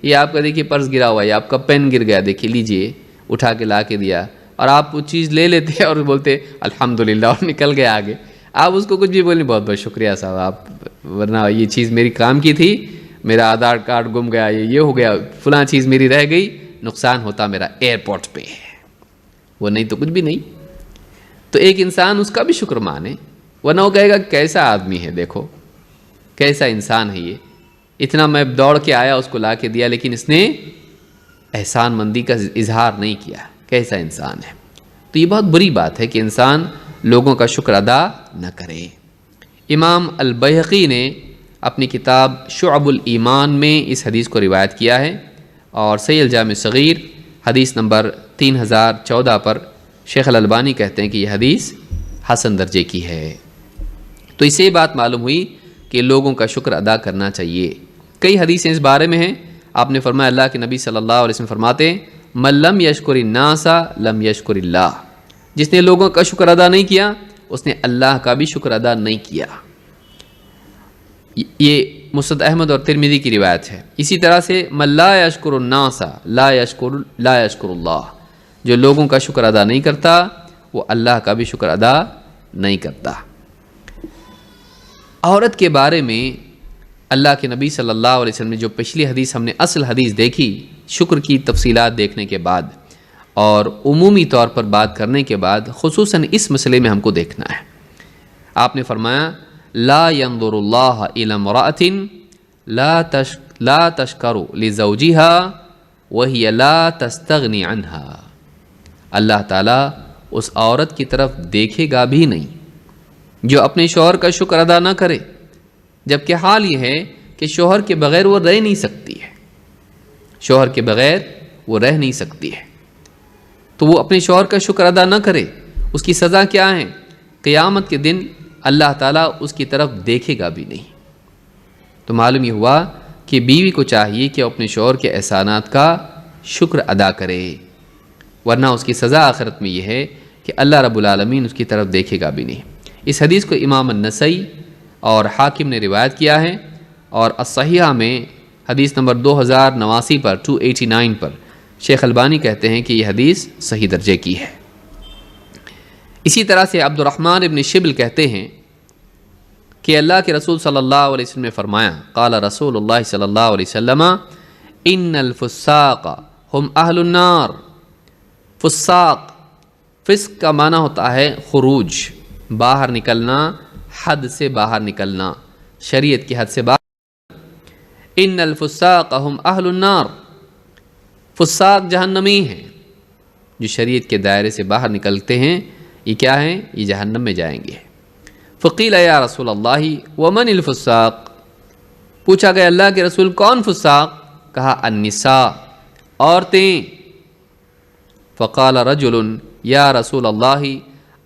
یہ آپ کا دیکھیے پرس گرا ہوا ہے، آپ کا پین گر گیا، دیکھیے لیجئے، اٹھا کے لا کے دیا، اور آپ وہ چیز لے لیتے اور بولتے الحمدللہ اور نکل گئے آگے، آپ اس کو کچھ بھی بولیں بہت بہت شکریہ صاحب آپ، ورنہ یہ چیز میری کام کی تھی، میرا آدھار کارڈ گم گیا، یہ ہو گیا، فلاں چیز میری رہ گئی، نقصان ہوتا میرا ایئرپورٹ پہ، وہ نہیں تو کچھ بھی نہیں۔ تو ایک انسان اس کا بھی شکر مانے، ورنہ وہ کہے گا کیسا آدمی ہے، دیکھو کیسا انسان ہے یہ، اتنا میں دوڑ کے آیا اس کو لا کے دیا، لیکن اس نے احسان مندی کا اظہار نہیں کیا، کیسا انسان ہے۔ تو یہ بہت بری بات ہے کہ انسان لوگوں کا شکر ادا نہ کرے۔ امام البیہقی نے اپنی کتاب شعب الایمان میں اس حدیث کو روایت کیا ہے، اور صحیح الجامع صغیر حدیث نمبر 3014 پر شیخ الالبانی کہتے ہیں کہ یہ حدیث حسن درجے کی ہے۔ تو اس سے یہ بات معلوم ہوئی کہ لوگوں کا شکر ادا کرنا چاہیے۔ کئی حدیثیں اس بارے میں ہیں، آپ نے فرمایا، اللہ کے نبی صلی اللہ علیہ وسلم فرماتے ہیں من لم یشکر الناس لم یشکر اللہ، جس نے لوگوں کا شکر ادا نہیں کیا اس نے اللہ کا بھی شکر ادا نہیں کیا۔ یہ مسند احمد اور ترمذی کی روایت ہے۔ اسی طرح سے من لا یشکر الناس لا یشکر اللہ، جو لوگوں کا شکر ادا نہیں کرتا وہ اللہ کا بھی شکر ادا نہیں کرتا۔ عورت کے بارے میں اللہ کے نبی صلی اللہ علیہ وسلم نے جو پچھلی حدیث ہم نے اصل حدیث دیکھی، شکر کی تفصیلات دیکھنے کے بعد اور عمومی طور پر بات کرنے کے بعد خصوصاً اس مسئلے میں ہم کو دیکھنا ہے۔ آپ نے فرمایا لا ينظر اللہ الی امرأۃ لا تشکر لزوجها وہی لا تستغنی عنہا، اللہ تعالیٰ اس عورت کی طرف دیکھے گا بھی نہیں جو اپنے شوہر کا شکر ادا نہ کرے، جبکہ حال یہ ہے کہ شوہر کے بغیر وہ رہ نہیں سکتی ہے، شوہر کے بغیر وہ رہ نہیں سکتی ہے، تو وہ اپنے شوہر کا شکر ادا نہ کرے، اس کی سزا کیا ہے؟ قیامت کے دن اللہ تعالیٰ اس کی طرف دیکھے گا بھی نہیں۔ تو معلوم یہ ہوا کہ بیوی کو چاہیے کہ اپنے شوہر کے احسانات کا شکر ادا کرے، ورنہ اس کی سزا آخرت میں یہ ہے کہ اللہ رب العالمین اس کی طرف دیکھے گا بھی نہیں۔ اس حدیث کو امام النسائی اور حاکم نے روایت کیا ہے، اور الصحیحہ میں حدیث نمبر 2089 پر 289 پر شیخ البانی کہتے ہیں کہ یہ حدیث صحیح درجے کی ہے۔ اسی طرح سے عبد الرحمن ابن شبل کہتے ہیں کہ اللہ کے رسول صلی اللہ علیہ وسلم نے فرمایا قال رسول اللہ صلی اللہ علیہ وسلم ان الفساق هم اہل النار۔ فساق، فسق کا معنی ہوتا ہے خروج، باہر نکلنا، حد سے باہر نکلنا، شریعت کی حد سے باہر۔ ان الفساق هم اہل النار، فساق جہنمی ہیں، جو شریعت کے دائرے سے باہر نکلتے ہیں، یہ کیا ہیں؟ یہ جہنم میں جائیں گے۔ فقیل یا رسول اللہ ومن الفساق، پوچھا گیا اللہ کے رسول کون فساق؟ کہا النساء، عورتیں۔ فقال رجل یا رسول اللہ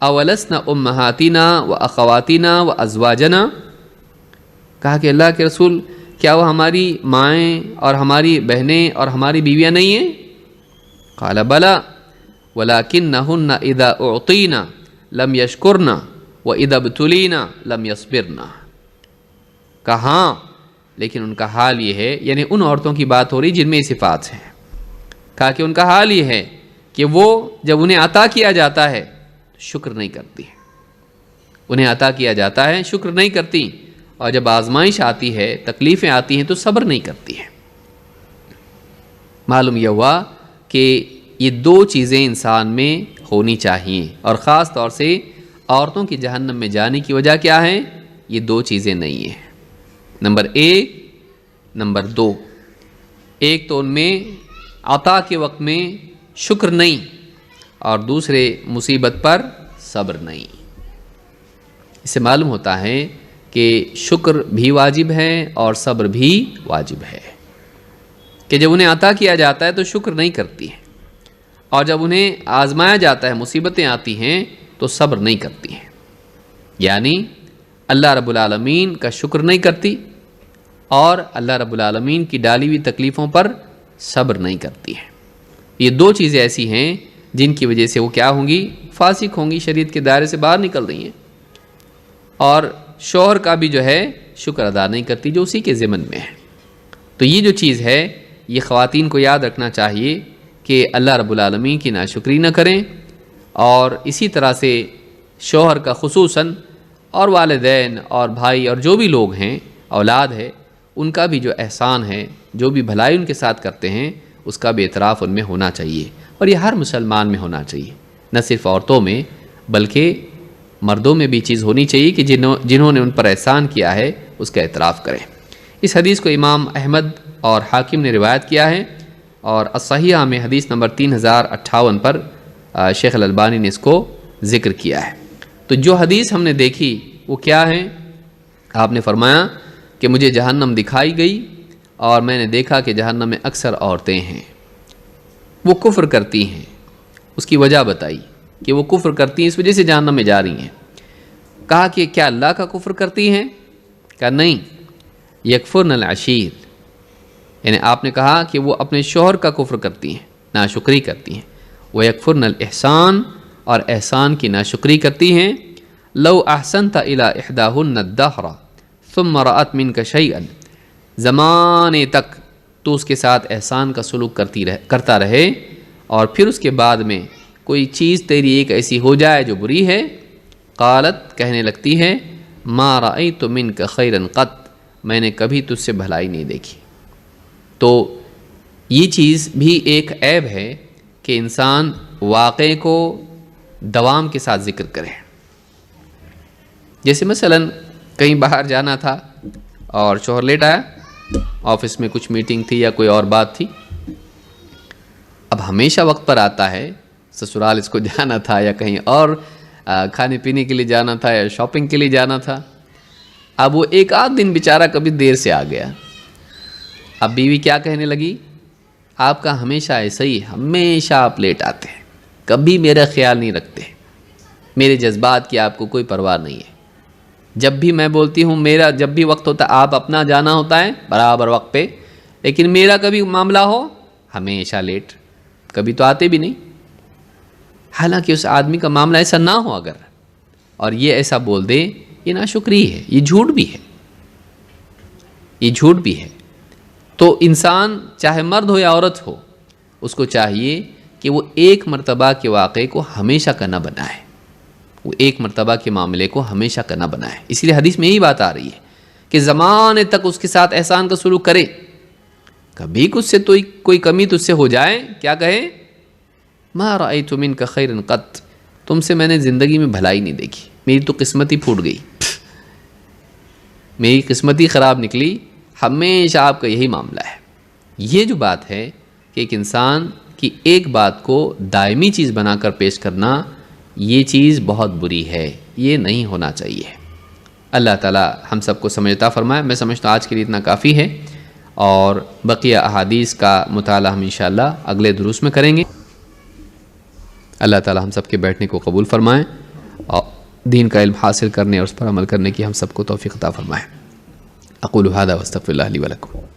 اولسن امہاتنا و اخواتنا و ازواجنا، کہا کہ اللہ کے رسول کیا وہ ہماری مائیں اور ہماری بہنیں اور ہماری بیویاں نہیں ہیں؟ قال بلا ولکنہن اذا اعطینا لم یشکرنا و اذا ابتلینا لم یصبرنا، کہا ہاں، لیکن ان کا حال یہ ہے، یعنی ان عورتوں کی بات ہو رہی جن میں یہ صفات ہیں، کہا کہ ان کا حال یہ ہے کہ وہ جب انہیں عطا کیا جاتا ہے شکر نہیں کرتی، انہیں عطا کیا جاتا ہے شکر نہیں کرتی، اور جب آزمائش آتی ہے، تکلیفیں آتی ہیں تو صبر نہیں کرتی ہے۔ معلوم یہ ہوا کہ یہ دو چیزیں انسان میں ہونی چاہیے، اور خاص طور سے عورتوں کی جہنم میں جانے کی وجہ کیا ہے؟ یہ دو چیزیں نہیں ہیں، نمبر 1، نمبر 2۔ ایک تو ان میں عطا کے وقت میں شکر نہیں، اور دوسرے مصیبت پر صبر نہیں۔ اس سے معلوم ہوتا ہے کہ شکر بھی واجب ہے اور صبر بھی واجب ہے، کہ جب انہیں عطا کیا جاتا ہے تو شکر نہیں کرتی ہیں، اور جب انہیں آزمایا جاتا ہے، مصیبتیں آتی ہیں تو صبر نہیں کرتی ہیں، یعنی اللہ رب العالمین کا شکر نہیں کرتی اور اللہ رب العالمین کی ڈالی ہوئی تکلیفوں پر صبر نہیں کرتی ہیں۔ یہ دو چیزیں ایسی ہیں جن کی وجہ سے وہ کیا ہوں گی؟ فاسق ہوں گی، شریعت کے دائرے سے باہر نکل رہی ہیں، اور شوہر کا بھی جو ہے شکر ادا نہیں کرتی جو اسی کے ضمن میں ہے۔ تو یہ جو چیز ہے یہ خواتین کو یاد رکھنا چاہیے کہ اللہ رب العالمین کی ناشکری نہ کریں، اور اسی طرح سے شوہر کا خصوصاً اور والدین اور بھائی اور جو بھی لوگ ہیں، اولاد ہے، ان کا بھی جو احسان ہے، جو بھی بھلائی ان کے ساتھ کرتے ہیں، اس کا بھی اعتراف ان میں ہونا چاہیے، اور یہ ہر مسلمان میں ہونا چاہیے، نہ صرف عورتوں میں بلکہ مردوں میں بھی چیز ہونی چاہیے کہ جنہوں نے ان پر احسان کیا ہے اس کا اعتراف کریں۔ اس حدیث کو امام احمد اور حاکم نے روایت کیا ہے، اور الصحیحہ میں حدیث نمبر 3058 پر شیخ الالبانی نے اس کو ذکر کیا ہے۔ تو جو حدیث ہم نے دیکھی وہ کیا ہے؟ آپ نے فرمایا کہ مجھے جہنم دکھائی گئی اور میں نے دیکھا کہ جہنم میں اکثر عورتیں ہیں، وہ کفر کرتی ہیں۔ اس کی وجہ بتائی کہ وہ کفر کرتی ہیں، اس وجہ سے جہنم میں جا رہی ہیں۔ کہا کہ کیا اللہ کا کفر کرتی ہیں؟ کہا نہیں، یکفرن العشیر، یعنی آپ نے کہا کہ وہ اپنے شوہر کا کفر کرتی ہیں، ناشکری کرتی ہیں۔ وہ یکفرن الاحسان، اور احسان کی ناشکری کرتی ہیں۔ لو احسنت الی احداہن الدہر ثم رأت منک شیئا، زمانے تک تو اس کے ساتھ احسان کا سلوک کرتا رہے، اور پھر اس کے بعد میں کوئی چیز تیری ایک ایسی ہو جائے جو بری ہے، قالت، کہنے لگتی ہے، ما رأیت منک خیرا قط، میں نے کبھی تجھ سے بھلائی نہیں دیکھی۔ تو یہ چیز بھی ایک عیب ہے کہ انسان واقعے کو دوام کے ساتھ ذکر کرے۔ جیسے مثلا کہیں باہر جانا تھا اور شوہر لیٹ آیا، آفس میں کچھ میٹنگ تھی یا کوئی اور بات تھی، اب ہمیشہ وقت پر آتا ہے، سسرال اس کو جانا تھا یا کہیں اور کھانے پینے کے لیے جانا تھا یا شاپنگ کے لیے جانا تھا، اب وہ ایک آدھ دن بیچارہ کبھی دیر سے آ گیا۔ اب بیوی کیا کہنے لگی؟ آپ کا ہمیشہ ایسا ہی، ہمیشہ آپ لیٹ آتے ہیں، کبھی میرا خیال نہیں رکھتے، میرے جذبات کی آپ کو کوئی پرواہ نہیں ہے، جب بھی میں بولتی ہوں، میرا جب بھی وقت ہوتا ہے آپ اپنا جانا ہوتا ہے برابر وقت پہ، لیکن میرا کبھی معاملہ ہو ہمیشہ لیٹ، کبھی تو آتے بھی نہیں۔ حالانکہ اس آدمی کا معاملہ ایسا نہ ہو اگر، اور یہ ایسا بول دے، یہ ناشکری ہے، یہ جھوٹ بھی ہے، یہ جھوٹ بھی ہے۔ تو انسان چاہے مرد ہو یا عورت ہو، اس کو چاہیے کہ وہ ایک مرتبہ کے واقعے کو ہمیشہ کا نہ بنائے، وہ ایک مرتبہ کے معاملے کو ہمیشہ کا نہ بنائے۔ اس لیے حدیث میں یہی بات آ رہی ہے کہ زمانے تک اس کے ساتھ احسان کا سلوک کرے، کبھی کچھ سے تو کوئی کمی تجھ سے ہو جائے، کیا کہے؟ ما رأیت منک خیرا قط، تم سے میں نے زندگی میں بھلائی نہیں دیکھی، میری تو قسمت ہی پھوٹ گئی، میری قسمت ہی خراب نکلی، ہمیشہ آپ کا یہی معاملہ ہے۔ یہ جو بات ہے کہ ایک انسان کی ایک بات کو دائمی چیز بنا کر پیش کرنا، یہ چیز بہت بری ہے، یہ نہیں ہونا چاہیے۔ اللہ تعالی ہم سب کو سمجھ عطا فرمائے۔ میں سمجھتا ہوں آج کے لیے اتنا کافی ہے، اور بقیہ احادیث کا مطالعہ ہم انشاءاللہ اگلے دروس میں کریں گے۔ اللہ تعالی ہم سب کے بیٹھنے کو قبول فرمائیں، اور دین کا علم حاصل کرنے اور اس پر عمل کرنے کی ہم سب کو توفیق عطا فرمائے۔ اقول هذا واستغفر الله لي ولكم۔